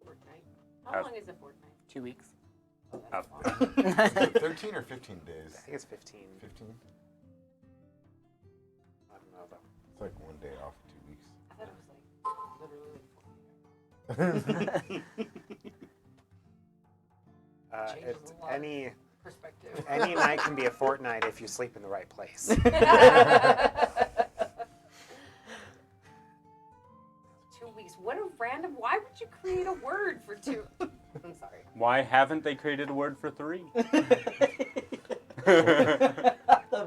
S5: Fortnite. How long is a fortnight?
S6: 2 weeks.
S5: Oh, that's
S3: Uh,
S5: long.
S4: Is it 13 or 15 days?
S1: I think it's 15.
S4: 15?
S1: I don't know though.
S4: It's like 1 day off 2 weeks.
S5: I thought it was literally like 40. Changes
S1: It's
S5: a lot. Perspective.
S1: any night can be a fortnight if you sleep in the right place.
S5: 2 weeks. What a random. Why would you create a word for 2? I'm sorry.
S3: Why haven't they created a word for 3?
S2: The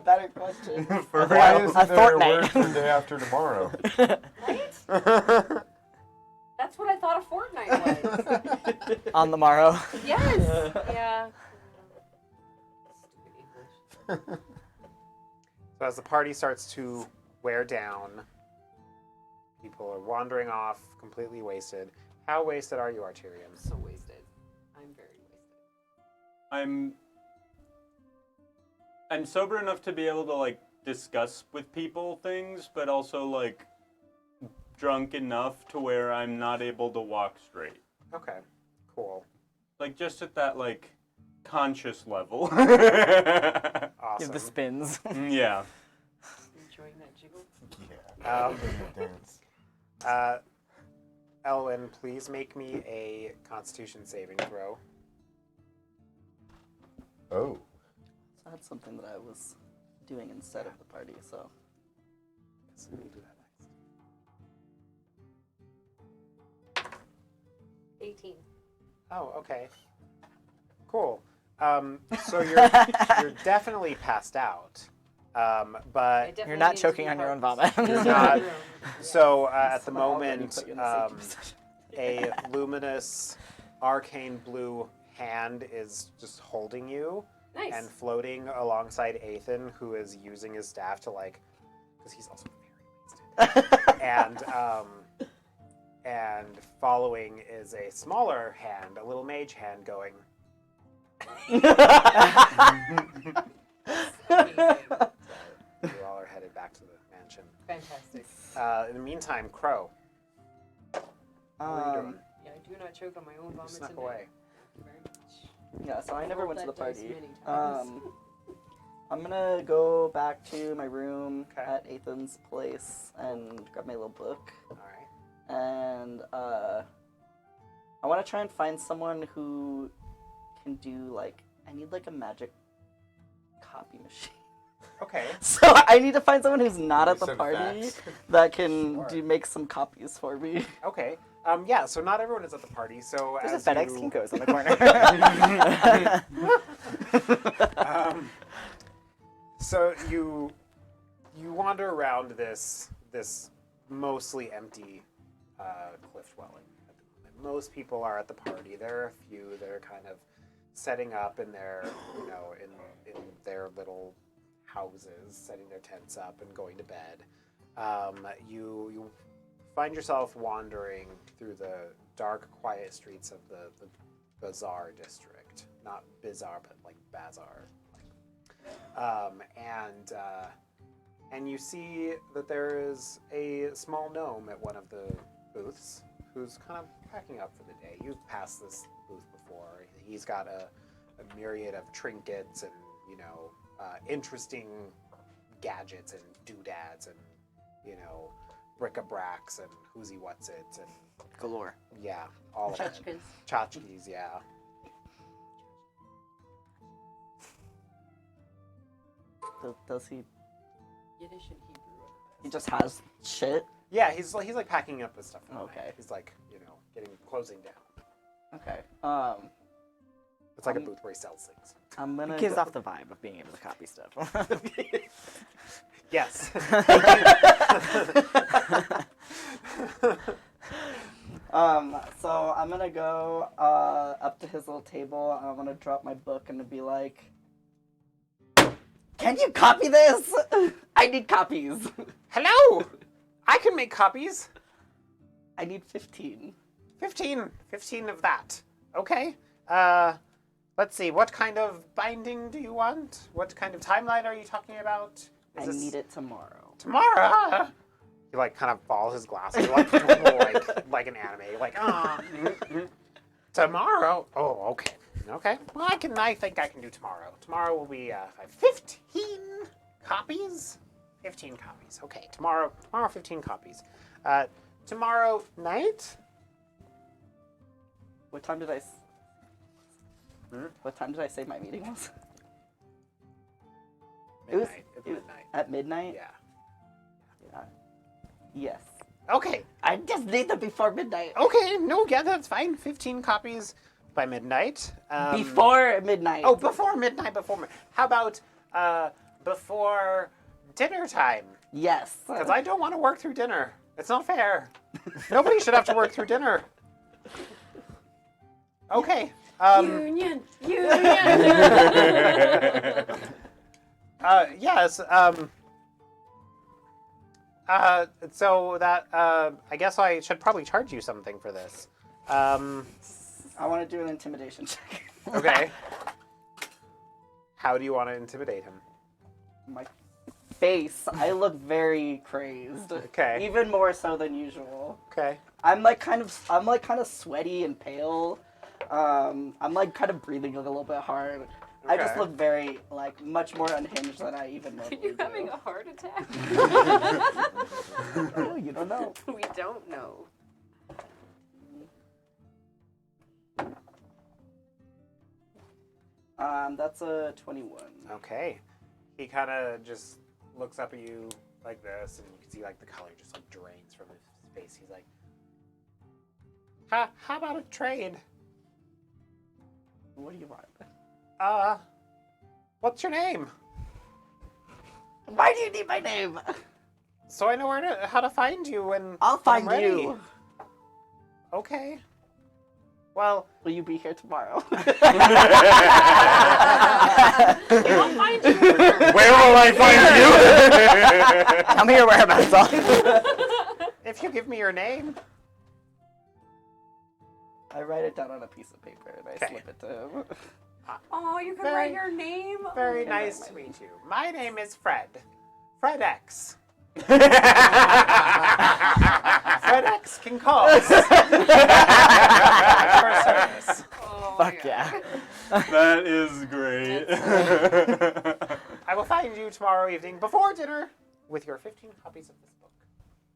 S2: better question.
S4: Why isn't
S6: A
S4: there a
S6: fortnight.
S4: word for day after tomorrow?
S5: Right? That's what I thought a fortnight was.
S6: On the morrow.
S5: Yes. Yeah. Stupid English.
S1: So as the party starts to wear down, people are wandering off, completely wasted. How wasted are you, Arterion?
S5: So wasted. I'm very wasted.
S3: I'm sober enough to be able to discuss with people things, but also drunk enough to where I'm not able to walk straight.
S1: Okay, cool.
S3: Just at that conscious level.
S1: Awesome.
S6: Give the spins.
S3: Yeah.
S5: Enjoying that jiggle.
S4: Yeah.
S1: Um,
S4: Dance.
S1: Elwyn, please make me a Constitution saving throw.
S4: Oh.
S2: So that's something that I was doing instead of the party, so.
S1: So we'll do that next.
S5: 18.
S1: Oh, okay. Cool. So you're definitely passed out, but
S5: It
S6: You're
S5: definitely
S6: not
S5: needs to
S6: choking
S5: be
S6: on your own
S5: parked.
S6: vomit.
S1: You're not.
S5: Yeah.
S1: So at the
S2: Somehow already
S1: moment,
S2: put you in the safety position.
S1: a luminous, arcane blue hand is just holding you
S5: Nice.
S1: and floating alongside Athan, who is using his staff to because he's also very wasted. And following is a smaller hand, a little mage hand going.
S5: Amazing.
S1: You all are headed back to the mansion.
S5: Fantastic.
S1: In the meantime, Crow, what are you doing?
S5: Yeah, I do not choke on my own
S1: You
S5: vomit
S1: snuck
S5: today.
S1: away.
S5: Thank you very much.
S2: Yeah, so I never
S5: Rolled
S2: went to the
S5: that dice
S2: party.
S5: many times.
S2: I'm gonna go back to my room
S1: Okay.
S2: at Ethan's place and grab my little book.
S1: All right.
S2: And I want to try and find someone who can do I need a magic copy machine.
S1: Okay.
S2: So I need to find someone who's not at the
S4: Send
S2: party
S4: facts.
S2: that can
S1: Sure.
S2: make some copies for me.
S1: Okay. Yeah. So not everyone is at the party. So
S6: There's
S1: as
S6: a FedEx
S1: you,
S6: Kinko's in the corner.
S1: So you wander around this mostly empty cliff dwelling at the moment. Most people are at the party. There are a few that are kind of setting up in their in their little houses, setting their tents up and going to bed. You find yourself wandering through the dark, quiet streets of the Bazaar district. Not bizarre, but like bazaar. And you see that there is a small gnome at one of the booths who's kind of packing up for the day. You've passed this booth before. He's got a myriad of trinkets and, interesting gadgets and doodads and, bric-a-bracs and who's he what's it and
S6: Galore.
S1: yeah, all of it.
S5: Tchotchkes.
S1: Tchotchkes, yeah.
S2: Does he?
S5: Yiddish and Hebrew.
S2: He just has shit.
S1: Yeah, he's like packing up his stuff. For the
S2: Okay.
S1: night. He's like, closing down.
S2: Okay.
S1: It's like a booth where he sells things.
S2: I'm gonna.
S6: It gives
S2: go-
S6: off the vibe of being able to copy stuff.
S1: Yes.
S2: So I'm gonna go up to his little table. And I'm gonna drop my book and be like, "Can you copy this? I need copies.
S1: Hello! I can make copies.
S2: I need 15."
S1: 15 of that. Okay. Let's see. What kind of binding do you want? What kind of timeline are you talking about?
S2: I need it tomorrow.
S1: Tomorrow. He kind of balls his glasses like an anime. Tomorrow. Oh, okay. Okay. Well, I think I can do tomorrow. Tomorrow will be 15 copies. 15 copies. Okay. Tomorrow 15 copies. Tomorrow night.
S2: What time did I? What time did I say my meeting was?
S1: Midnight. It's
S2: it was
S1: midnight.
S2: at midnight.
S1: Yeah.
S2: Yeah. Yes.
S1: Okay.
S2: I just need them before midnight.
S1: Okay. No, yeah, that's fine. 15 copies by midnight.
S2: Before midnight.
S1: Oh, before midnight. How about before dinner time?
S2: Yes.
S1: Because I don't want to work through dinner. It's not fair. Nobody should have to work through dinner. Okay.
S5: Union.
S1: Yes. So that I guess I should probably charge you something for this.
S2: I want to do an intimidation check.
S1: Okay. How do you want to intimidate him?
S2: My face. I look very crazed.
S1: Okay.
S2: Even more so than usual.
S1: Okay.
S2: I'm kind of sweaty and pale. I'm kind of breathing a little bit hard. I just
S1: Okay.
S2: look very much more unhinged than I even
S5: Are
S2: normally
S5: you
S2: do.
S5: having a heart attack?
S2: Oh, you don't know.
S5: We don't know.
S2: That's a 21.
S1: Okay. He kind of just looks up at you like this, and you can see the color just drains from his face. He's like, how about a trade?
S2: What do you want?
S1: What's your name?
S2: Why do you need my name?
S1: So I know how to find you when
S2: I'll
S1: when
S2: find
S1: I'm ready.
S2: you.
S1: Okay. Well,
S2: Will you be here tomorrow?
S5: I'll find you.
S3: Where will I find you?
S6: Tell me your whereabouts.
S1: if you give me your name.
S2: I write it down on a piece of paper and I
S1: Okay.
S2: slip it to him.
S5: Oh, you can
S1: Very-
S5: write your name.
S1: Very
S5: Oh,
S1: nice to meet you. My name is Fred. Fred X.
S3: That
S1: Fred X can call us. For service.
S5: Oh,
S6: Fuck yeah.
S3: is great.
S1: I will find you tomorrow evening before dinner with your 15 copies of this book.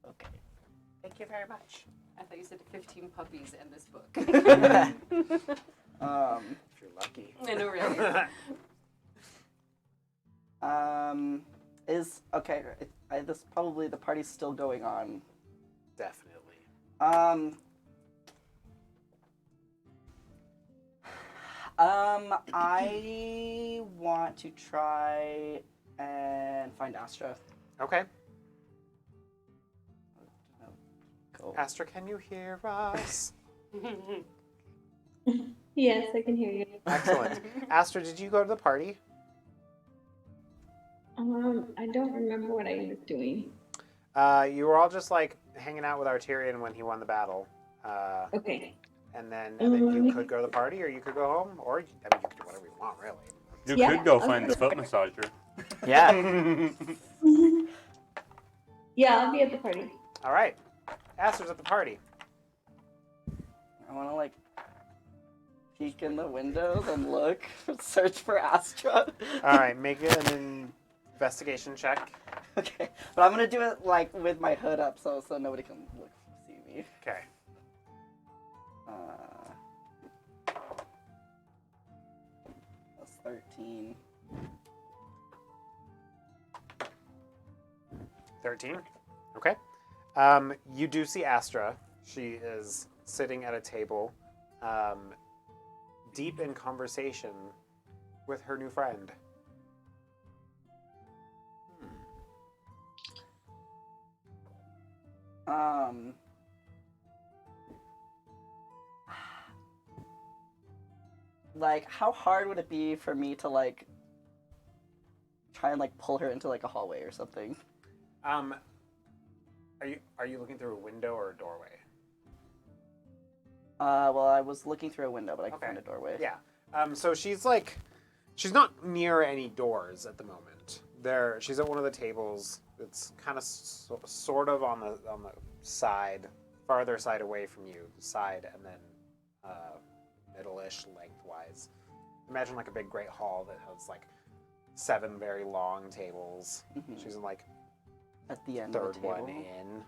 S2: Okay.
S1: Thank you very much.
S5: I thought you said 15 puppies and this book.
S1: If you're lucky.
S5: I know, really.
S2: This probably the party's still going on.
S1: Definitely.
S2: I want to try and find Astra.
S1: Okay.
S2: Cool.
S1: Astra, can you hear us?
S7: Yes, I can hear you.
S1: Excellent. Astra, did you go to the party?
S7: I don't remember what I was doing.
S1: You were all just hanging out with Arterion when he won the battle.
S7: Okay.
S1: And then you could go to the party, or you could go home, or you could do whatever you want, really.
S3: You
S7: Yeah,
S3: could go
S7: I'll
S3: find
S7: go
S3: the foot massager.
S6: Yeah.
S7: Yeah, I'll be at the party.
S1: All right. Astra's at the party.
S2: I want to like peek in the windows and look, search for Astra.
S1: All right, make an investigation check.
S2: Okay, but I'm gonna do it like with my hood up, so nobody can see me.
S1: Okay.
S2: That's 13.
S1: 13. Okay. You do see Astra. She is sitting at a table, deep in conversation with her new friend.
S2: Like, how hard would it be for me to like try and like pull her into like a hallway or something?
S1: Are you looking through a window or a doorway?
S2: Well, I was looking through a window, but I could
S1: Okay.
S2: find a doorway.
S1: Yeah. So she's not near any doors at the moment. She's at one of the tables. It's kind of sort of on the side, farther side away from you, side, and then middle-ish lengthwise. Imagine like a big great hall that has like 7 very long tables.
S2: Mhm.
S1: She's in like
S2: At the end of
S1: third
S2: the table.
S1: one in.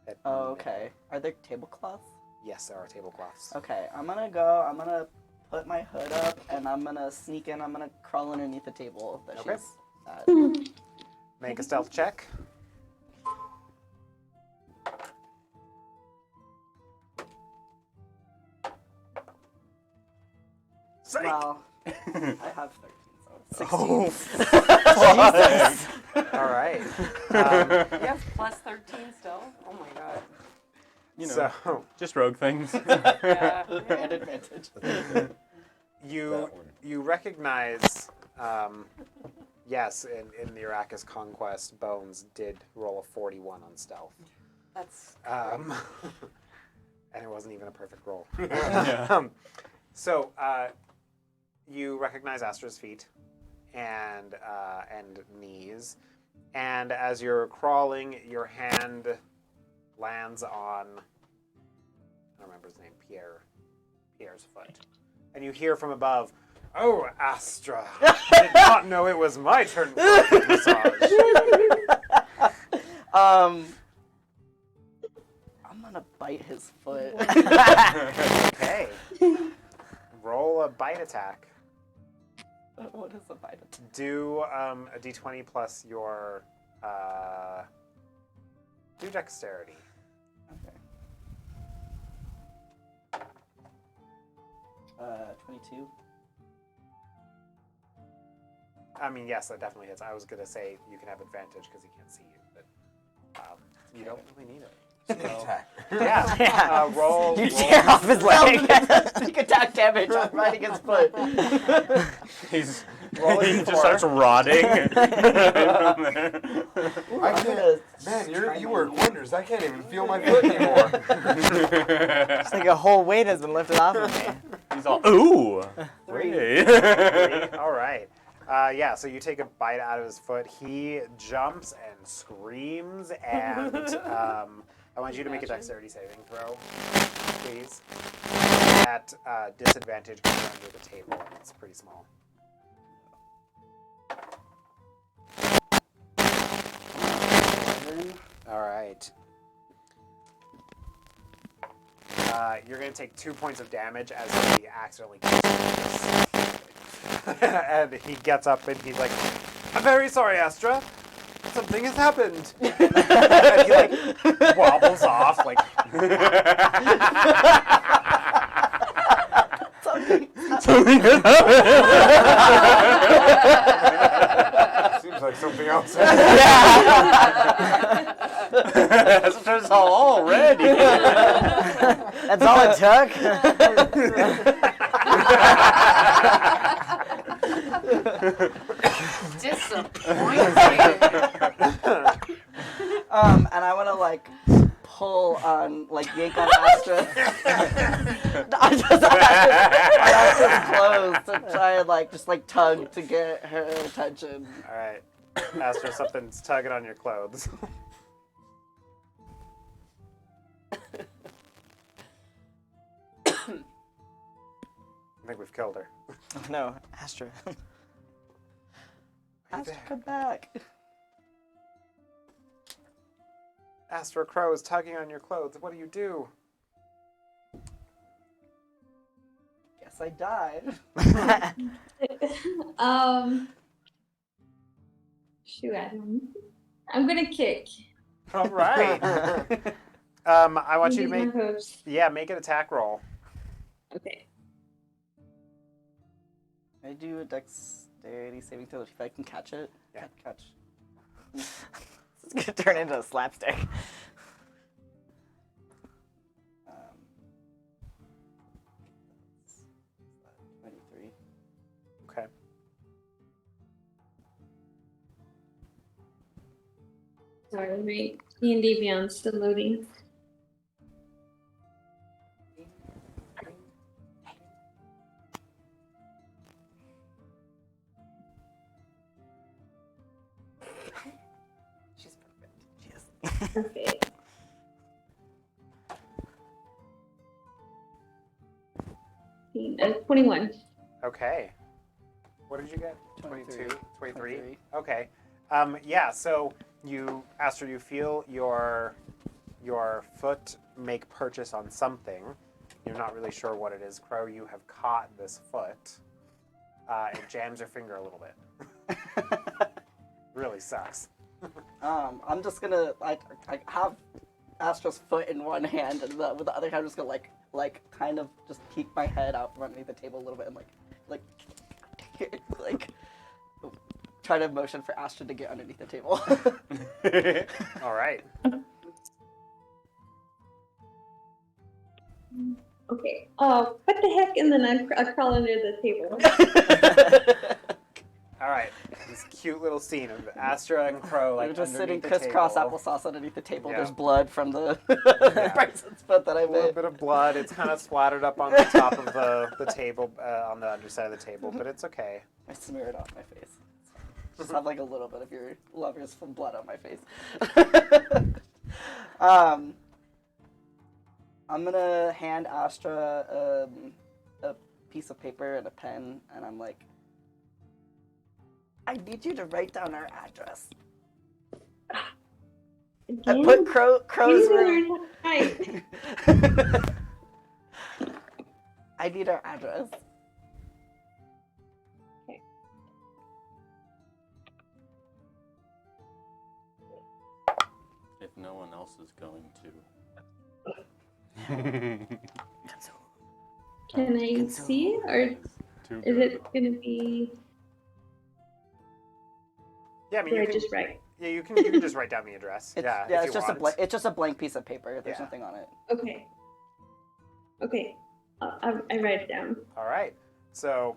S1: At
S2: Oh, okay. Are there tablecloths?
S1: Yes, there are tablecloths.
S2: Okay, I'm gonna put my hood up and I'm gonna sneak in. I'm gonna crawl underneath the table that
S1: Okay.
S2: she's at.
S1: Make a stealth check.
S2: Well, I have 13, so it's 16.
S1: All right.
S5: You have plus 13 still? Oh my god.
S3: You know,
S1: So
S3: just rogue things.
S5: Yeah.
S2: At advantage.
S1: you recognize, yes, in the Arrakis conquest, Bones did roll a 41 on stealth,
S5: That's
S1: and it wasn't even a perfect roll.
S3: Yeah.
S1: So you recognize Astra's feet and knees, and as you're crawling, your hand lands on, I don't remember his name, Pierre's foot. And you hear from above, "Oh, Astra, I did not know it was my turn for a foot massage."
S2: I'm gonna bite his foot.
S1: Okay. Roll a bite attack.
S2: What is a bite attack?
S1: Do a d20 plus your do dexterity.
S2: Okay. 22.
S1: I mean, yes, that definitely hits. I was gonna say you can have advantage because he can't see you, but you don't really need it.
S4: Sneak
S1: So,
S4: attack.
S1: yeah. Roll.
S6: You tear off his leg.
S2: Sneak attack damage on biting his foot.
S3: He's
S1: Roll a
S3: he
S1: d4.
S3: just starts rotting. Right from there.
S2: Ooh,
S4: I
S2: I'm
S4: can't-
S2: gonna
S4: Man,
S2: try
S4: you
S2: my-
S4: work wonders. I can't even feel my foot anymore.
S6: It's like a whole weight has been lifted off of me.
S3: He's all, ooh.
S2: 3.
S3: Wait.
S1: All right. Yeah, so you take a bite out of his foot. He jumps and screams, and I want you to make a dexterity saving throw, please. At disadvantage because you're under the table, and it's pretty small. All right. You're going to take 2 points of damage as he accidentally and he gets up and he's like, "I'm very sorry, Astra. Something has happened." And he like wobbles off like.
S3: Something has happened.
S4: Seems like something else.
S3: That's just already.
S6: That's all it took.
S5: disappointing.
S2: And I want to like pull on, like yank on Astra Astra's clothes to try and just tug to get her attention.
S1: All right. Astra, something's tugging on your clothes. I think we've killed her.
S6: No, Astra.
S2: Astra, come back.
S1: Astra Crow is tugging on your clothes. What do you do?
S2: Guess I died.
S7: Shoot at him. I'm gonna kick.
S1: All right. I want you to
S7: Use
S1: make
S7: my hooves.
S1: make an attack roll.
S7: Okay.
S2: I do a dexterity saving throw if I can catch it.
S1: Yeah.
S2: Catch.
S6: It's gonna turn into a slapstick.
S2: Um, 23.
S1: Okay.
S7: Sorry, my D&D Beyond's still loading.
S2: She's perfect.
S6: She is.
S7: Perfect. Uh, 21.
S1: Okay. What did you get?
S2: 23.
S1: 23? Okay. So Astra, you feel your foot make purchase on something. You're not really sure what it is. Crow, you have caught this foot. It jams your finger a little bit. Really sucks.
S2: I'm just gonna I have Astra's foot in one hand, and with the other hand, I'm just gonna kind of just peek my head out from underneath the table a little bit, and try to motion for Astra to get underneath the table.
S1: All right.
S7: Okay. Oh, what the heck? And then I crawl under the table.
S1: All right. This cute little scene of Astra and Crow
S2: We're just sitting
S1: underneath the
S2: crisscross
S1: table.
S2: applesauce underneath the table.
S1: Yeah.
S2: There's blood from the
S1: Yeah.
S2: person's foot that I
S1: A little
S2: bit.
S1: bit of blood. It's kind of splattered up on the top of the table, on the underside of the table, but it's okay.
S2: I smear it off my face. Just have a little bit of your lover's blood on my face. I'm gonna hand Astra a piece of paper and a pen, and I'm like, I need you to write down our address. I
S7: Again?
S2: put Crow's
S7: You
S2: room.
S7: learn right.
S2: I need our address.
S3: If no one else is going to.
S7: Can I see it, or
S3: Too
S7: is
S3: good.
S7: it gonna be?
S1: Yeah, I mean,
S7: Or
S1: you
S7: I
S1: can,
S7: just write?
S1: yeah, you can just write down the address.
S2: It's,
S1: yeah, if
S2: it's
S1: you
S2: just
S1: want.
S2: it's just a blank piece of paper. There's
S1: Yeah.
S2: nothing on it.
S7: Okay. Okay. I write it down.
S1: All right. So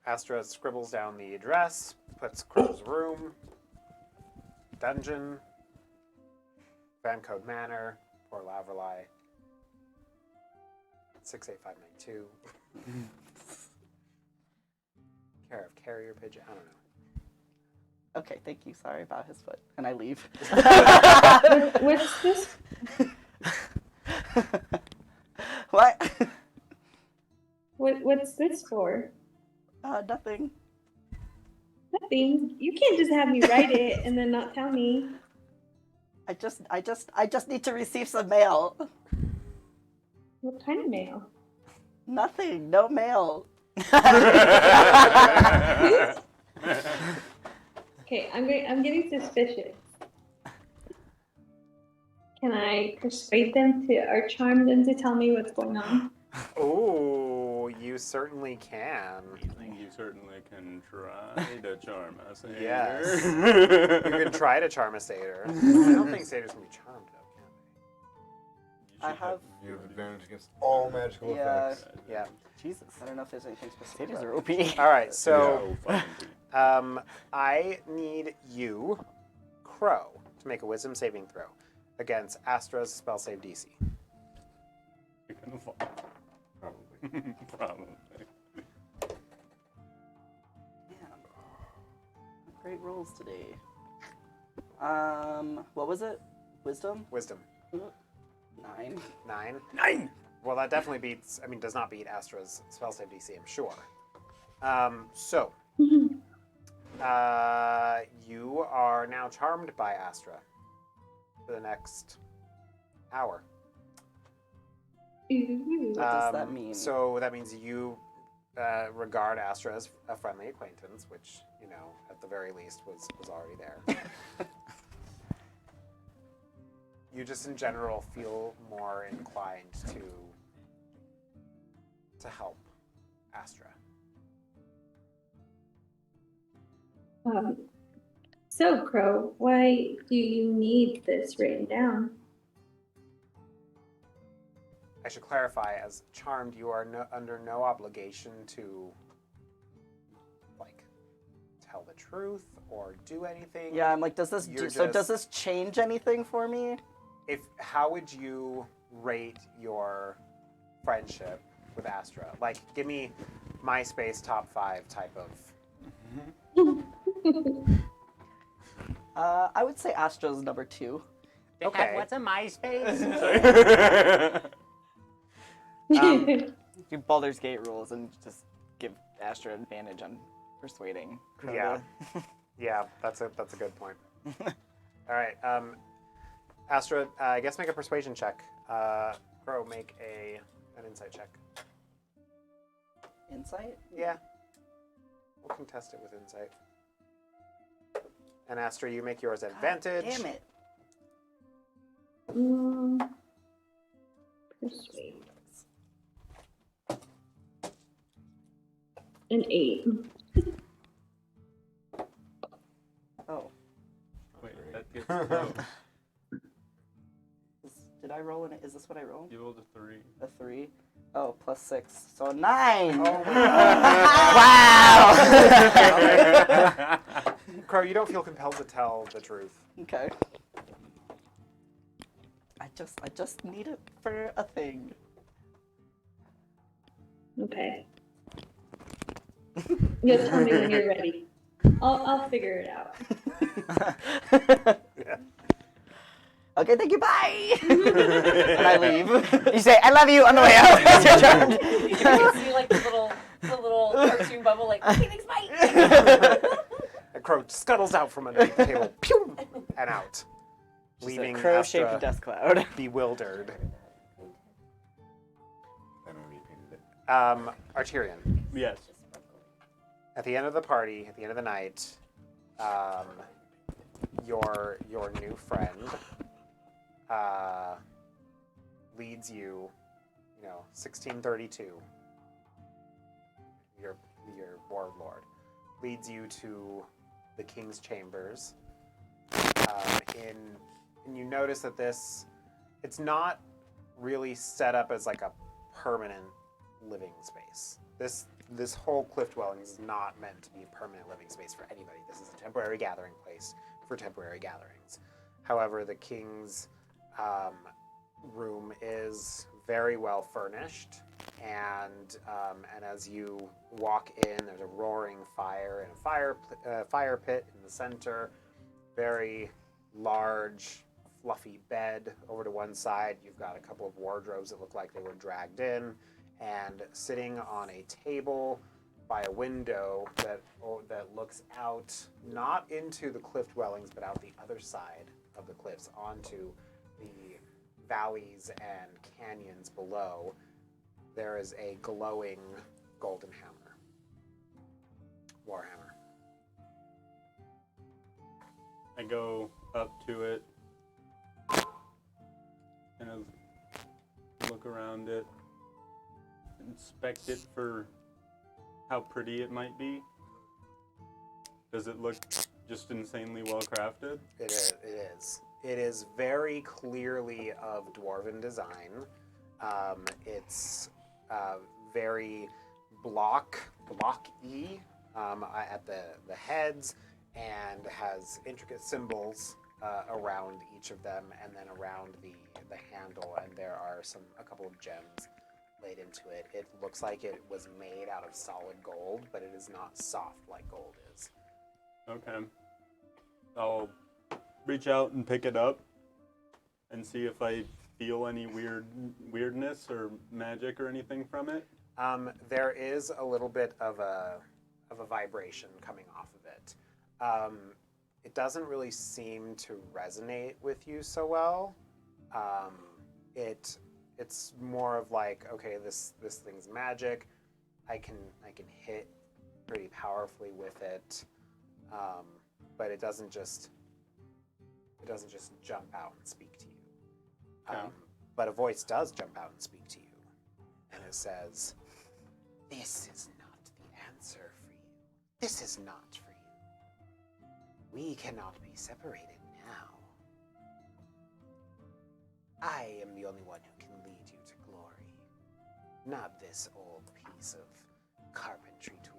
S1: Astra scribbles down the address, puts Crow's room, dungeon, Vancode Manor, Port Laverly, 68592. Care of Carrier Pigeon. I don't know.
S2: Okay, thank you. Sorry about his foot. And I leave.
S7: What's this?
S2: What?
S7: What's this for?
S2: Nothing.
S7: Nothing. You can't just have me write it and then not tell me.
S2: I just need to receive some mail.
S7: What kind of mail?
S2: Nothing. No mail.
S7: Okay, I'm getting suspicious. Can I persuade them to, or charm them to tell me what's going on?
S1: Oh, you certainly can.
S3: You certainly can try to charm us.
S1: Yes. You can try to charm a satyr. I don't think satyrs can be charmed, though, can
S2: I have.
S4: You have advantage against all magical
S2: Yeah.
S4: effects.
S1: they? Yeah.
S2: Jesus. I don't know if there's anything specific.
S6: Satyrs
S2: about
S6: are
S2: it.
S6: OP.
S1: All right, so
S3: So fucking
S1: I need you, Crow, to make a wisdom saving throw against Astra's spell save DC.
S3: you're gonna fall. Probably. Probably.
S2: great rolls today. What was it? Wisdom?
S1: Wisdom.
S2: 9.
S1: 9.
S3: 9!
S1: Well, that definitely beats. I mean, does not beat Astra's spell save DC. I'm sure. So, you are now charmed by Astra for the next hour.
S2: What does that mean?
S1: So that means you regard Astra as a friendly acquaintance, which, you know, at the very least was already there. You just in general feel more inclined to help Astra.
S7: So, Crow, why do you need this written down?
S1: I should clarify, as charmed, you are under no obligation to, like, tell the truth or do anything.
S2: Yeah, I'm like, does this does this change anything for me?
S1: How would you rate your friendship with Astra? Like, give me MySpace top 5 type of.
S2: I would say Astra's number 2.
S1: Okay.
S6: What's a MySpace? Do Baldur's Gate rules and just give Astra advantage on persuading Crow
S1: Yeah.
S6: to-
S1: Yeah, that's a good point. All right, Astra, I guess make a persuasion check. Crow, make an insight check.
S2: Insight?
S1: Yeah. We'll contest it with insight. And Astra, you make yours advantage.
S2: Damn it.
S7: Persuade. An 8.
S2: Oh.
S3: Wait, that gets low.
S2: Did I roll is this what I rolled?
S3: You rolled a 3.
S2: A 3? Oh, plus 6. So 9!
S1: Oh my
S2: Wow!
S1: Crow, you don't feel compelled to tell the truth.
S2: Okay. I just need it for a thing.
S7: Okay. You'll tell me when you're ready. I'll figure it out.
S1: Yeah.
S2: Okay, thank you, bye! And I leave.
S6: You say, I love you on the way out. You're charmed.
S5: You can see like the little cartoon bubble, like, okay, thanks, bye.
S1: And Crow scuttles out from underneath the table, pew, and out,
S6: Just a
S1: leaving
S6: crow-shaped
S1: Astra
S6: death cloud.
S1: bewildered.
S4: Then I repeated it.
S1: Arterion.
S3: Yes.
S1: At the end of the party, at the end of the night, your new friend leads you, 1632. Your warlord leads you to the king's chambers. And you notice that it's not really set up as like a permanent living space. This whole cliff dwelling is not meant to be a permanent living space for anybody. This is a temporary gathering place for temporary gatherings. However, the king's room is very well furnished, and as you walk in, there's a roaring fire and a fire pit in the center. Very large, fluffy bed over to one side. You've got a couple of wardrobes that look like they were dragged in. And sitting on a table by a window that looks out, not into the cliff dwellings, but out the other side of the cliffs onto the valleys and canyons below, there is a glowing golden hammer. Warhammer.
S3: I go up to it and I look around it, inspect it for how pretty it might be. Does it look just insanely well crafted?
S1: It is. It is very clearly of dwarven design. It's very block-y at the heads, and has intricate symbols around each of them, and then around the handle. And there are a couple of gems laid into it. It looks like it was made out of solid gold, but it is not soft like gold is.
S3: Okay. I'll reach out and pick it up and see if I feel any weirdness or magic or anything from it.
S1: There is a little bit of a vibration coming off of it. It doesn't really seem to resonate with you so well. It's more of like, okay, this thing's magic. I can hit pretty powerfully with it, but it doesn't just jump out and speak to you.
S3: Okay.
S1: But a voice does jump out and speak to you, and it says, "This is not the answer for you. This is not for you. We cannot be separated now. I am the only one who can lead you to glory, not this old piece of carpentry tool."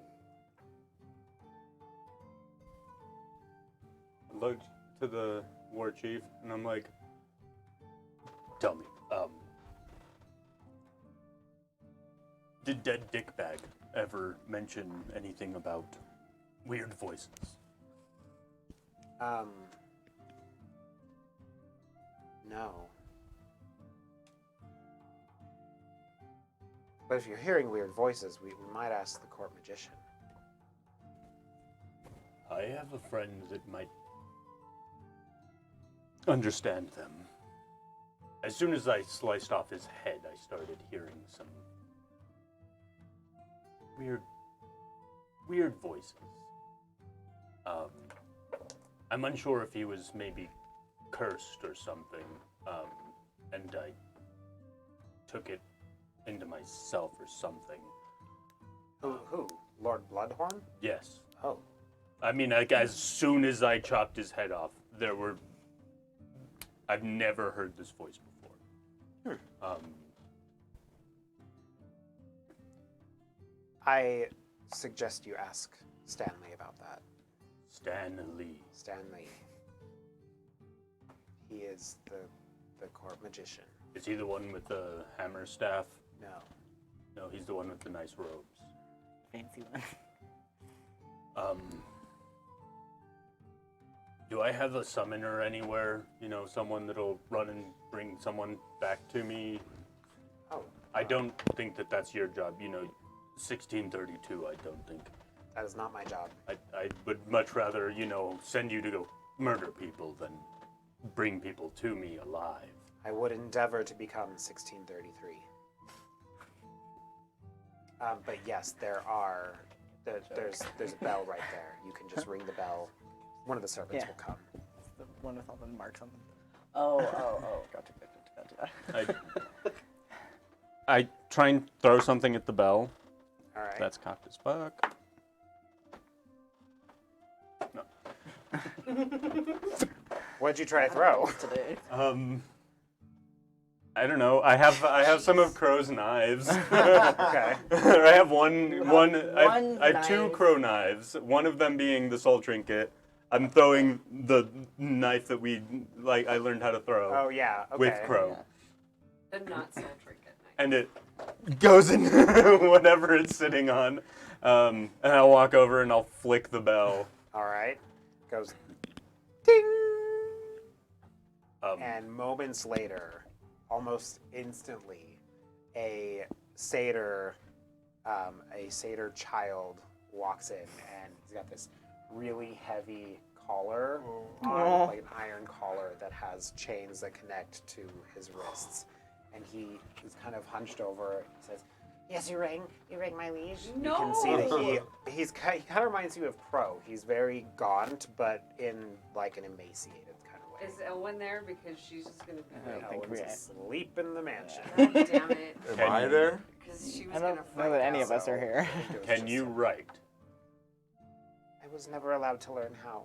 S3: I looked to the war chief and I'm like, tell me, did Dead Dickbag ever mention anything about weird voices?
S1: No. But if you're hearing weird voices, we might ask the court magician.
S3: I have a friend that might understand them. As soon as I sliced off his head, I started hearing some weird voices. I'm unsure if he was maybe cursed or something, and I took it into myself or something.
S1: Who? Lord Bloodhorn?
S3: Yes.
S1: Oh.
S3: I mean, like, as soon as I chopped his head off, I've never heard this voice before.
S1: I suggest you ask Stanley about that.
S3: Stanley.
S1: Stanley. He is the court magician.
S3: Is he the one with the hammer staff?
S1: No.
S3: No, he's the one with the nice robes.
S6: Fancy one.
S3: Do I have a summoner anywhere? You know, someone that'll run and bring someone back to me?
S1: Oh.
S3: I don't think that's your job. You know, 1632, I don't think.
S1: That is not my job.
S3: I would much rather, you know, send you to go murder people than bring people to me alive.
S1: I would endeavor to become 1633. But yes, there's a bell right there. You can just ring the bell. One of the servants
S6: Yeah.
S1: will come.
S6: It's the one with all the marks on them.
S2: Oh. Gotcha.
S3: I try and throw something at the bell.
S1: All right.
S3: That's cocked as fuck. No.
S1: What'd you try to throw?
S2: Today.
S3: I don't know. I have some of Crow's knives.
S1: Okay.
S3: I have one. I have two
S2: knife.
S3: crow knives. One of them being the soul trinket. I'm throwing the knife that I learned how to throw
S1: Oh yeah. Okay.
S3: with Crow,
S5: The not soul trinket night.
S3: and it goes in whatever it's sitting on. And I'll walk over and I'll flick the bell.
S1: All right. Goes ding.
S3: Um,
S1: And moments later, almost instantly, a satyr child walks in, and he's got this really heavy collar on, like an iron collar that has chains that connect to his wrists. And he is kind of hunched over. He says, "Yes, you rang my liege."
S5: No.
S1: You can see that he kind of reminds you of Crow. He's very gaunt, but in like an emaciated kind of way.
S5: Is Elwyn there? Because she's just going to be
S6: I don't
S5: like,
S6: think
S1: Elwyn's
S6: we-
S1: asleep in the mansion.
S5: God damn it.
S4: Am I there?
S5: Because she
S6: I
S5: was
S6: don't
S5: going to
S6: know that any of us are here.
S3: Can you write?
S1: I was never allowed to learn how.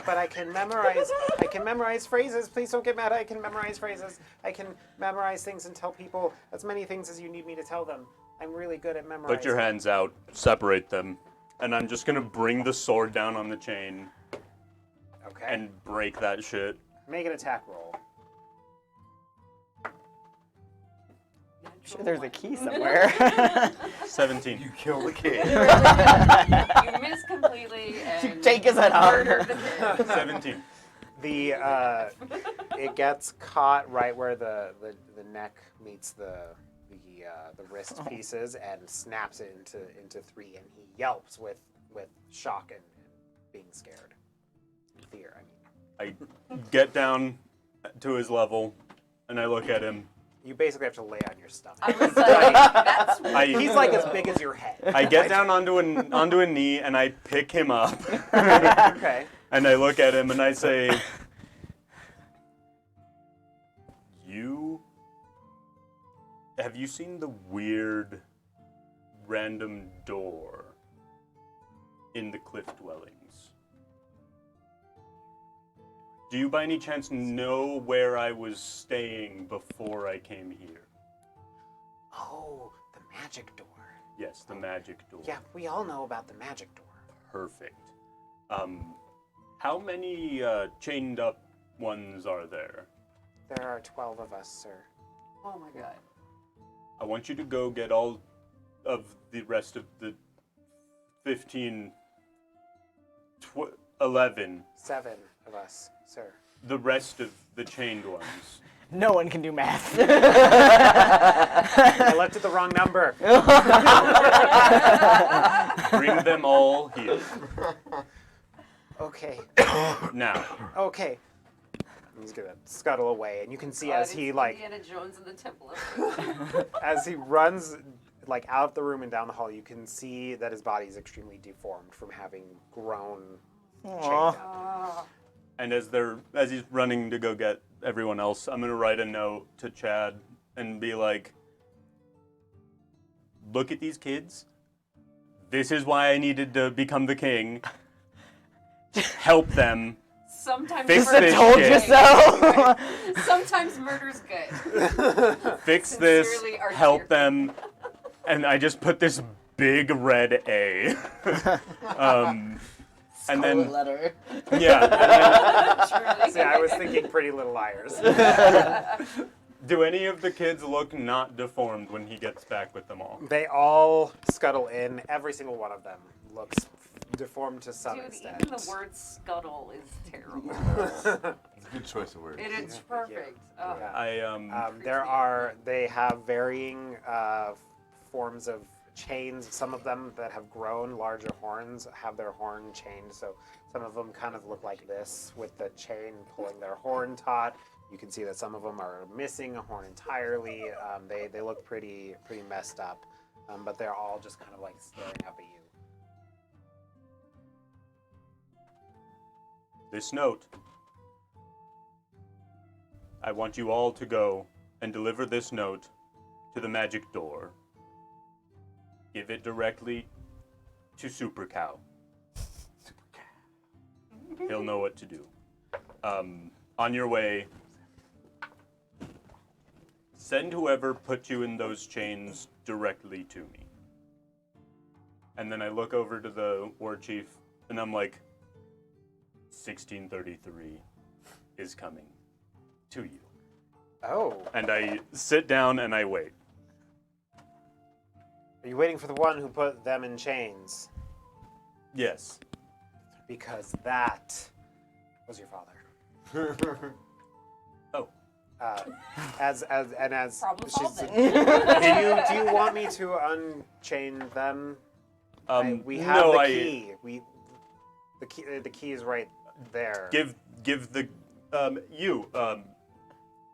S1: But I can memorize phrases. Please don't get mad. I can memorize phrases. I can memorize things and tell people as many things as you need me to tell them. I'm really good at memorizing.
S3: Put your hands out, separate them, and I'm just gonna bring the sword down on the chain
S1: Okay.
S3: and break that shit.
S1: Make an attack roll.
S6: sure there's a key somewhere.
S3: 17.
S4: You kill the kid.
S5: You miss completely and
S6: take his head off.
S5: murder the kid.
S3: 17.
S1: The it gets caught right where the neck meets the wrist pieces and snaps it into 3, and he yelps with shock and being scared. Fear, I mean.
S3: I get down to his level, and I look at him.
S1: You basically have to lay on your stomach.
S5: I was like, that's
S1: He's like as big as your head.
S3: I get down onto a knee, and I pick him up.
S1: Okay.
S3: And I look at him, and I say, have you seen the weird random door in the cliff dwellings? Do you by any chance know where I was staying before I came here?
S1: Oh, the magic door.
S3: Yes, the magic door.
S1: Yeah, we all know about the magic door.
S3: Perfect. How many chained up ones are there?
S1: There are 12 of us, sir.
S5: oh my god.
S3: I want you to go get all of the rest of the 15, 11,
S1: 7 of us, sir.
S3: the rest of the chained ones.
S6: No one can do math.
S1: I left it the wrong number.
S3: Bring them all here.
S1: Okay.
S3: Now,
S1: Okay. He's gonna scuttle away, and you can see
S5: Oh,
S1: as
S5: it's
S1: he like
S5: Indiana Jones in the Temple
S1: as he runs like out of the room and down the hall, you can see that his body is extremely deformed from having grown chained
S6: Aw.
S1: up.
S3: and as he's running to go get everyone else, I'm gonna write a note to Chad and be like, look at these kids. This is why I needed to become the king. Help them.
S5: Sometimes
S3: Fix
S5: murder's
S3: this
S6: Told
S3: shit.
S6: you so.
S5: Sometimes murder's good.
S3: Fix this.
S5: Sincerely, Arterion.
S3: Help them. And I just put this big red A. And then,
S2: letter.
S3: yeah.
S5: Truly.
S1: See, I was thinking Pretty Little Liars.
S3: Do any of the kids look not deformed when he gets back with them all?
S1: They all scuttle in. Every single one of them looks deformed to some
S5: Dude,
S1: extent.
S5: even the word scuttle is terrible.
S4: It's a good choice of words.
S5: It's perfect. Oh.
S1: Yeah. They have varying forms of chains. Some of them that have grown larger horns have their horn chained. So some of them kind of look like this with the chain pulling their horn taut. You can see that some of them are missing a horn entirely. They look pretty messed up, but they're all just kind of like staring up at you.
S3: This note. I want you all to go and deliver this note to the magic door. Give it directly to Super Cow. He'll know what to do. On your way, send whoever put you in those chains directly to me. And then I look over to the war chief, and I'm like, 1633 is coming to you.
S1: Oh,
S3: And I sit down and I wait.
S1: are you waiting for the one who put them in chains?
S3: Yes.
S1: Because that was your father.
S3: Oh.
S1: As
S5: Problem
S1: she's,
S5: solved.
S1: do you want me to unchain them? We have
S3: no,
S1: the key. The key is right there.
S3: Give the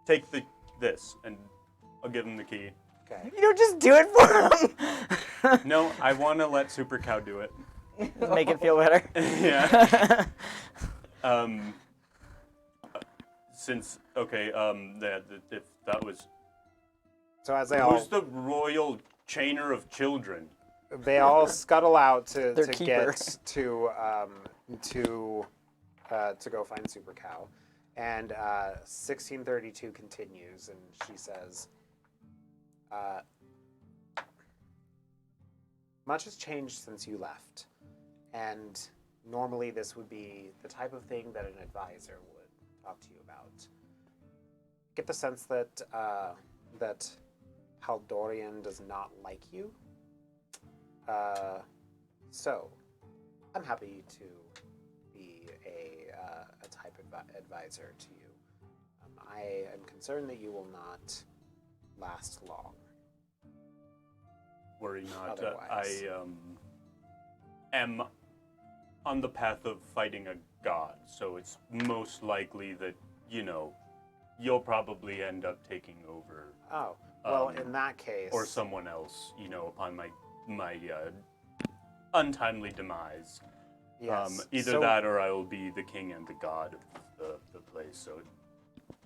S3: take this and I'll give him the key.
S1: Okay.
S6: You don't just do it for him.
S3: No, I want to let Super Cow do it.
S6: Make it feel better.
S3: Yeah. Since if that was
S1: So as they
S3: who's
S1: all
S3: the royal chainer of children?
S1: scuttle out to
S6: Their
S1: to
S6: keeper.
S1: get to go find Super Cow, and 1632 continues, and she says, "Much has changed since you left, and normally this would be the type of thing that an advisor would talk to you about. Get the sense that Haldorian does not like you. So, I'm happy to be a type advisor to you. I am concerned that you will not last long.
S3: Worry not.
S1: Otherwise.
S3: I am on the path of fighting a god, so it's most likely that, you'll probably end up taking over.
S1: Oh, well, in that case...
S3: Or someone else, upon my untimely demise.
S1: Yes.
S3: Either that or I will be the king and the god of the place, so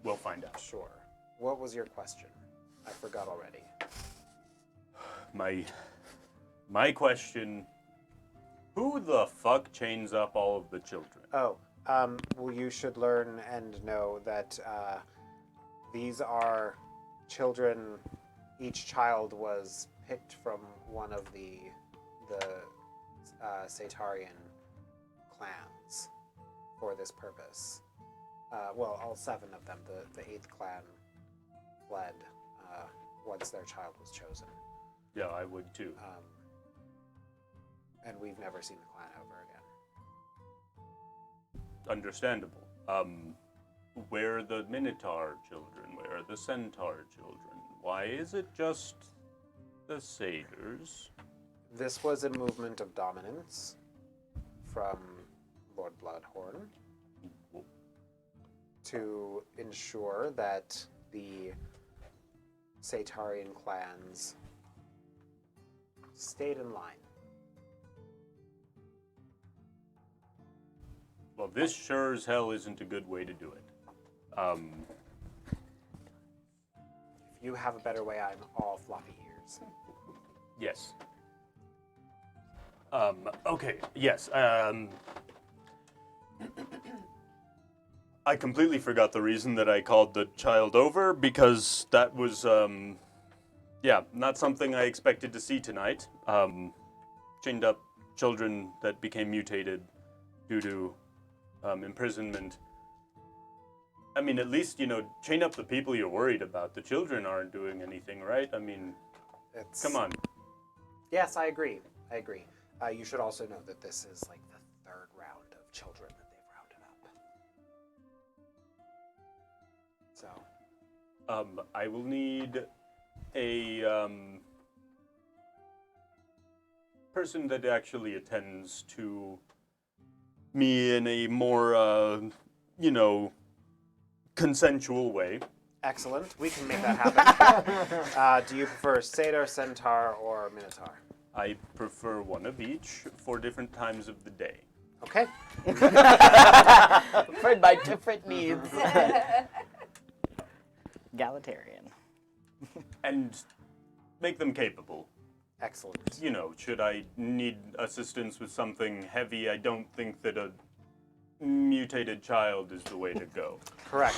S3: we'll find out.
S1: Sure. What was your question? I forgot already.
S3: My question, who the fuck chains up all of the children?
S1: Oh, well, you should learn and know that these are children. Each child was picked from one of the Satarian clans for this purpose. Well, all 7 of them. The 8th clan fled once their child was chosen.
S3: Yeah, I would too.
S1: And we've never seen the clan ever again.
S3: Understandable. Where are the Minotaur children? Where are the Centaur children? Why is it just the Satyrs?
S1: This was a movement of dominance from Lord Bloodhorn to ensure that the Satarian clans stayed in line.
S3: Well, this sure as hell isn't a good way to do it.
S1: If you have a better way, I'm all floppy ears.
S3: Yes. Okay, yes. I completely forgot the reason that I called the child over, because that was, not something I expected to see tonight. Chained up children that became mutated due to imprisonment. I mean, at least, chain up the people you're worried about. The children aren't doing anything, right? I mean, come on.
S1: Yes, I agree. You should also know that this is like the 3rd round of children that they've rounded up. So.
S3: I will need a person that actually attends to me in a more, consensual way.
S1: Excellent. We can make that happen. Do you prefer Satyr, Centaur, or Minotaur?
S3: I prefer one of each for different times of the day.
S1: Okay.
S6: For my different needs. Egalitarian.
S3: And make them capable.
S1: Excellent.
S3: Should I need assistance with something heavy, I don't think that a mutated child is the way to go.
S1: Correct.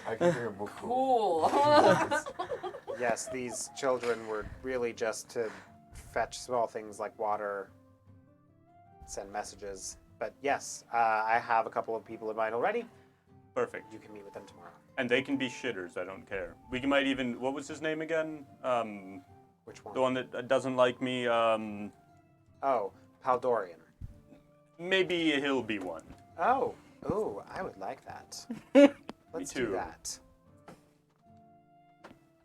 S4: I can hear a book.
S5: Cool.
S1: Yes, these children were really just to fetch small things like water, send messages. But yes, I have a couple of people in mind already.
S3: Perfect.
S1: You can meet with them tomorrow.
S3: And they can be shitters, I don't care. We might even, what was his name again?
S1: Which one?
S3: The one that doesn't like me,
S1: Oh, Haldorian.
S3: maybe he'll be one.
S1: Oh, ooh, I would like that. Let's do
S3: too.
S1: that.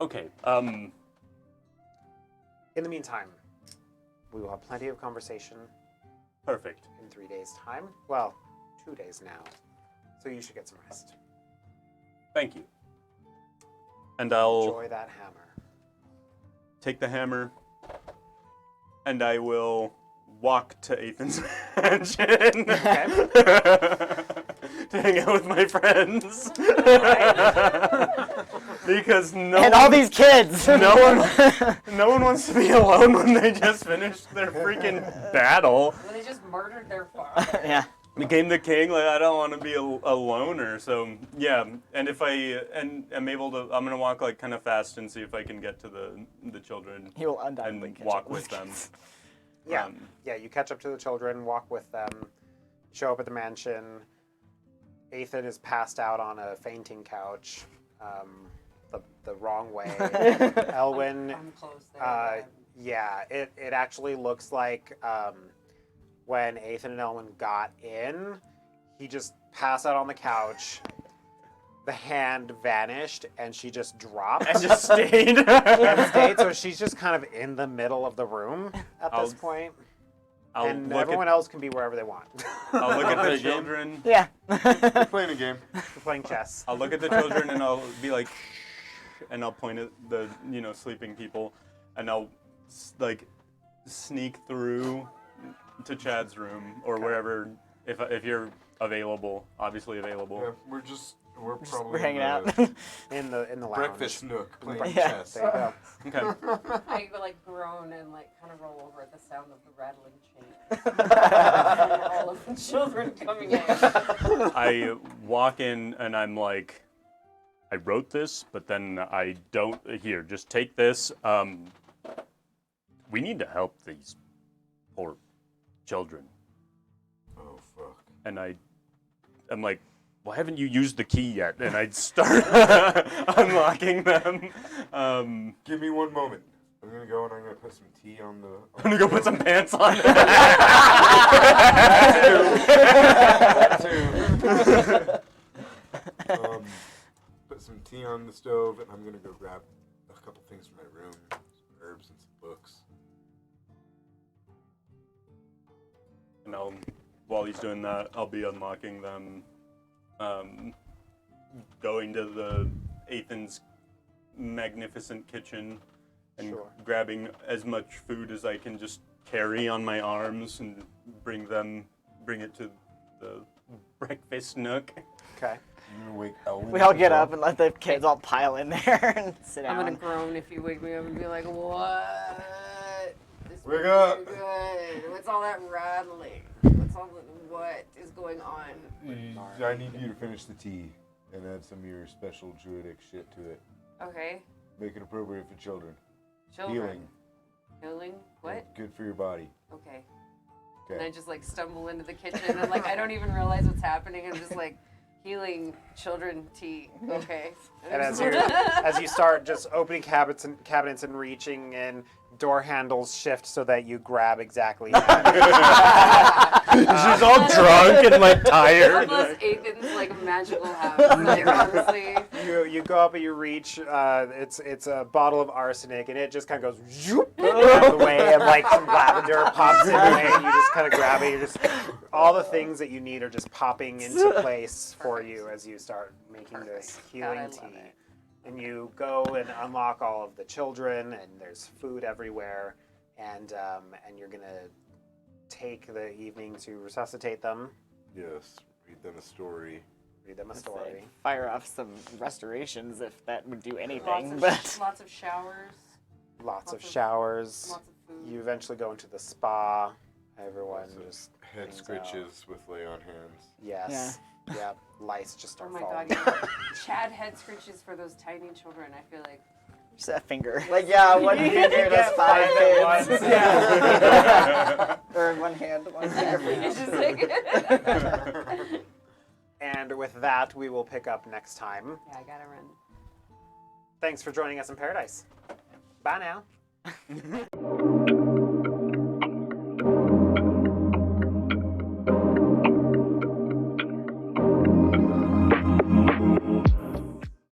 S3: Okay,
S1: In the meantime, we will have plenty of conversation
S3: perfect.
S1: in 3 days' time. Well, 2 days now. So you should get some rest.
S3: Thank you. And I'll
S1: Enjoy that hammer.
S3: take the hammer, and I will walk to Ethan's mansion to hang out with my friends. Because
S6: And all these kids!
S3: no one wants to be alone when they just finished their freaking battle.
S5: When they just murdered their father.
S6: Yeah.
S3: Became the king, like I don't want to be a loner, so yeah. And if I'm able to, I'm gonna walk like kind of fast and see if I can get to the children
S6: He will undoubtedly
S3: and
S6: catch
S3: walk
S6: up
S3: with them.
S1: Yeah, you catch up to the children, walk with them, show up at the mansion. Ethan is passed out on a fainting couch. the wrong way. Elwyn,
S5: I'm close there.
S1: yeah, it actually looks like when Ethan and Elwyn got in, he just passed out on the couch. The hand vanished, and she just dropped.
S2: And just stayed.
S1: And stayed, so she's just kind of in the middle of the room at this point. And everyone else can be wherever they want.
S3: I'll look at the children.
S6: Yeah.
S4: We're playing a game.
S1: We're playing chess.
S3: I'll look at the children and I'll be like, and I'll point at the sleeping people, and I'll like sneak through to Chad's room or wherever if you're available, obviously available.
S4: Yeah, we're probably
S6: We're hanging out.
S1: in the lounge.
S4: breakfast nook playing
S6: Yeah.
S4: chess.
S1: There you go.
S3: Okay.
S5: I like groan and like kind of roll over at the sound of the rattling chain. All of the children coming in.
S3: I walk in and I'm like, I wrote this, but then I don't. Here, just take this. We need to help these poor children.
S4: Oh fuck.
S3: And I'm like, why haven't you used the key yet? And I'd start unlocking them.
S4: Give me 1 moment. I'm gonna go and I'm gonna put some tea on the.
S3: I'm gonna go put some pants on.
S4: That too. Put some tea on the stove, and I'm gonna go grab a couple things from my room, some herbs and some books.
S3: And while he's doing that, I'll be unlocking them. Going to the Ethan's magnificent kitchen and grabbing as much food as I can just carry on my arms and bring it to the breakfast nook.
S1: Okay.
S4: I'm gonna wake Elwyn
S6: We all
S4: as
S6: get
S4: well.
S6: up and let the kids all pile in there and sit down.
S5: I'm gonna groan if you wake me up and be like, what? This
S4: Wake
S5: feels
S4: up.
S5: Good. What's all that rattling? What is going on?
S4: I need you to finish the tea and add some of your special druidic shit to it.
S5: Okay.
S4: Make it appropriate for children.
S5: Children.
S4: Healing.
S5: Healing? What?
S4: Good for your body.
S5: Okay.
S4: Okay.
S5: And I just like stumble into the kitchen and like I don't even realize what's happening. I'm just like healing children tea. Okay.
S1: And as you start just opening cabinets and reaching in, door handles shift so that you grab exactly.
S3: She's all drunk and like tired.
S5: Unless Ethan's like magical house. Like, honestly.
S1: You go up and you reach. It's a bottle of arsenic, and it just kind of goes zoop out of the way, and like some lavender pops in the way, and you just kind of grab it. You just all the things that you need are just popping into place for you as you start making this healing
S5: God, I love
S1: tea.
S5: it.
S1: And you go and unlock all of the children, and there's food everywhere, and you're gonna take the evening to resuscitate them,
S4: Yes. Read them a story.
S1: read them a
S6: Let's
S1: story.
S6: say, fire off some restorations if that would do anything.
S5: Lots of showers.
S1: Lots of
S5: Lots of-
S1: showers.
S5: Lots of food.
S1: You eventually go into the spa. Everyone
S4: Lots of
S1: just
S4: Head
S1: hangs
S4: scritches with lay on hands.
S1: yes, yeah. Lice just
S5: Oh
S1: start
S5: my
S1: falling.
S5: god, Chad head scritches for those tiny children. I feel like
S6: Just a finger.
S2: Like, yeah, one finger does 5
S1: at
S2: kids.
S1: once.
S2: Yeah. Or one hand, one finger.
S5: it's just like
S1: And with that, we will pick up next time.
S5: yeah, I gotta run.
S1: Thanks for joining us in Paradise. Bye now.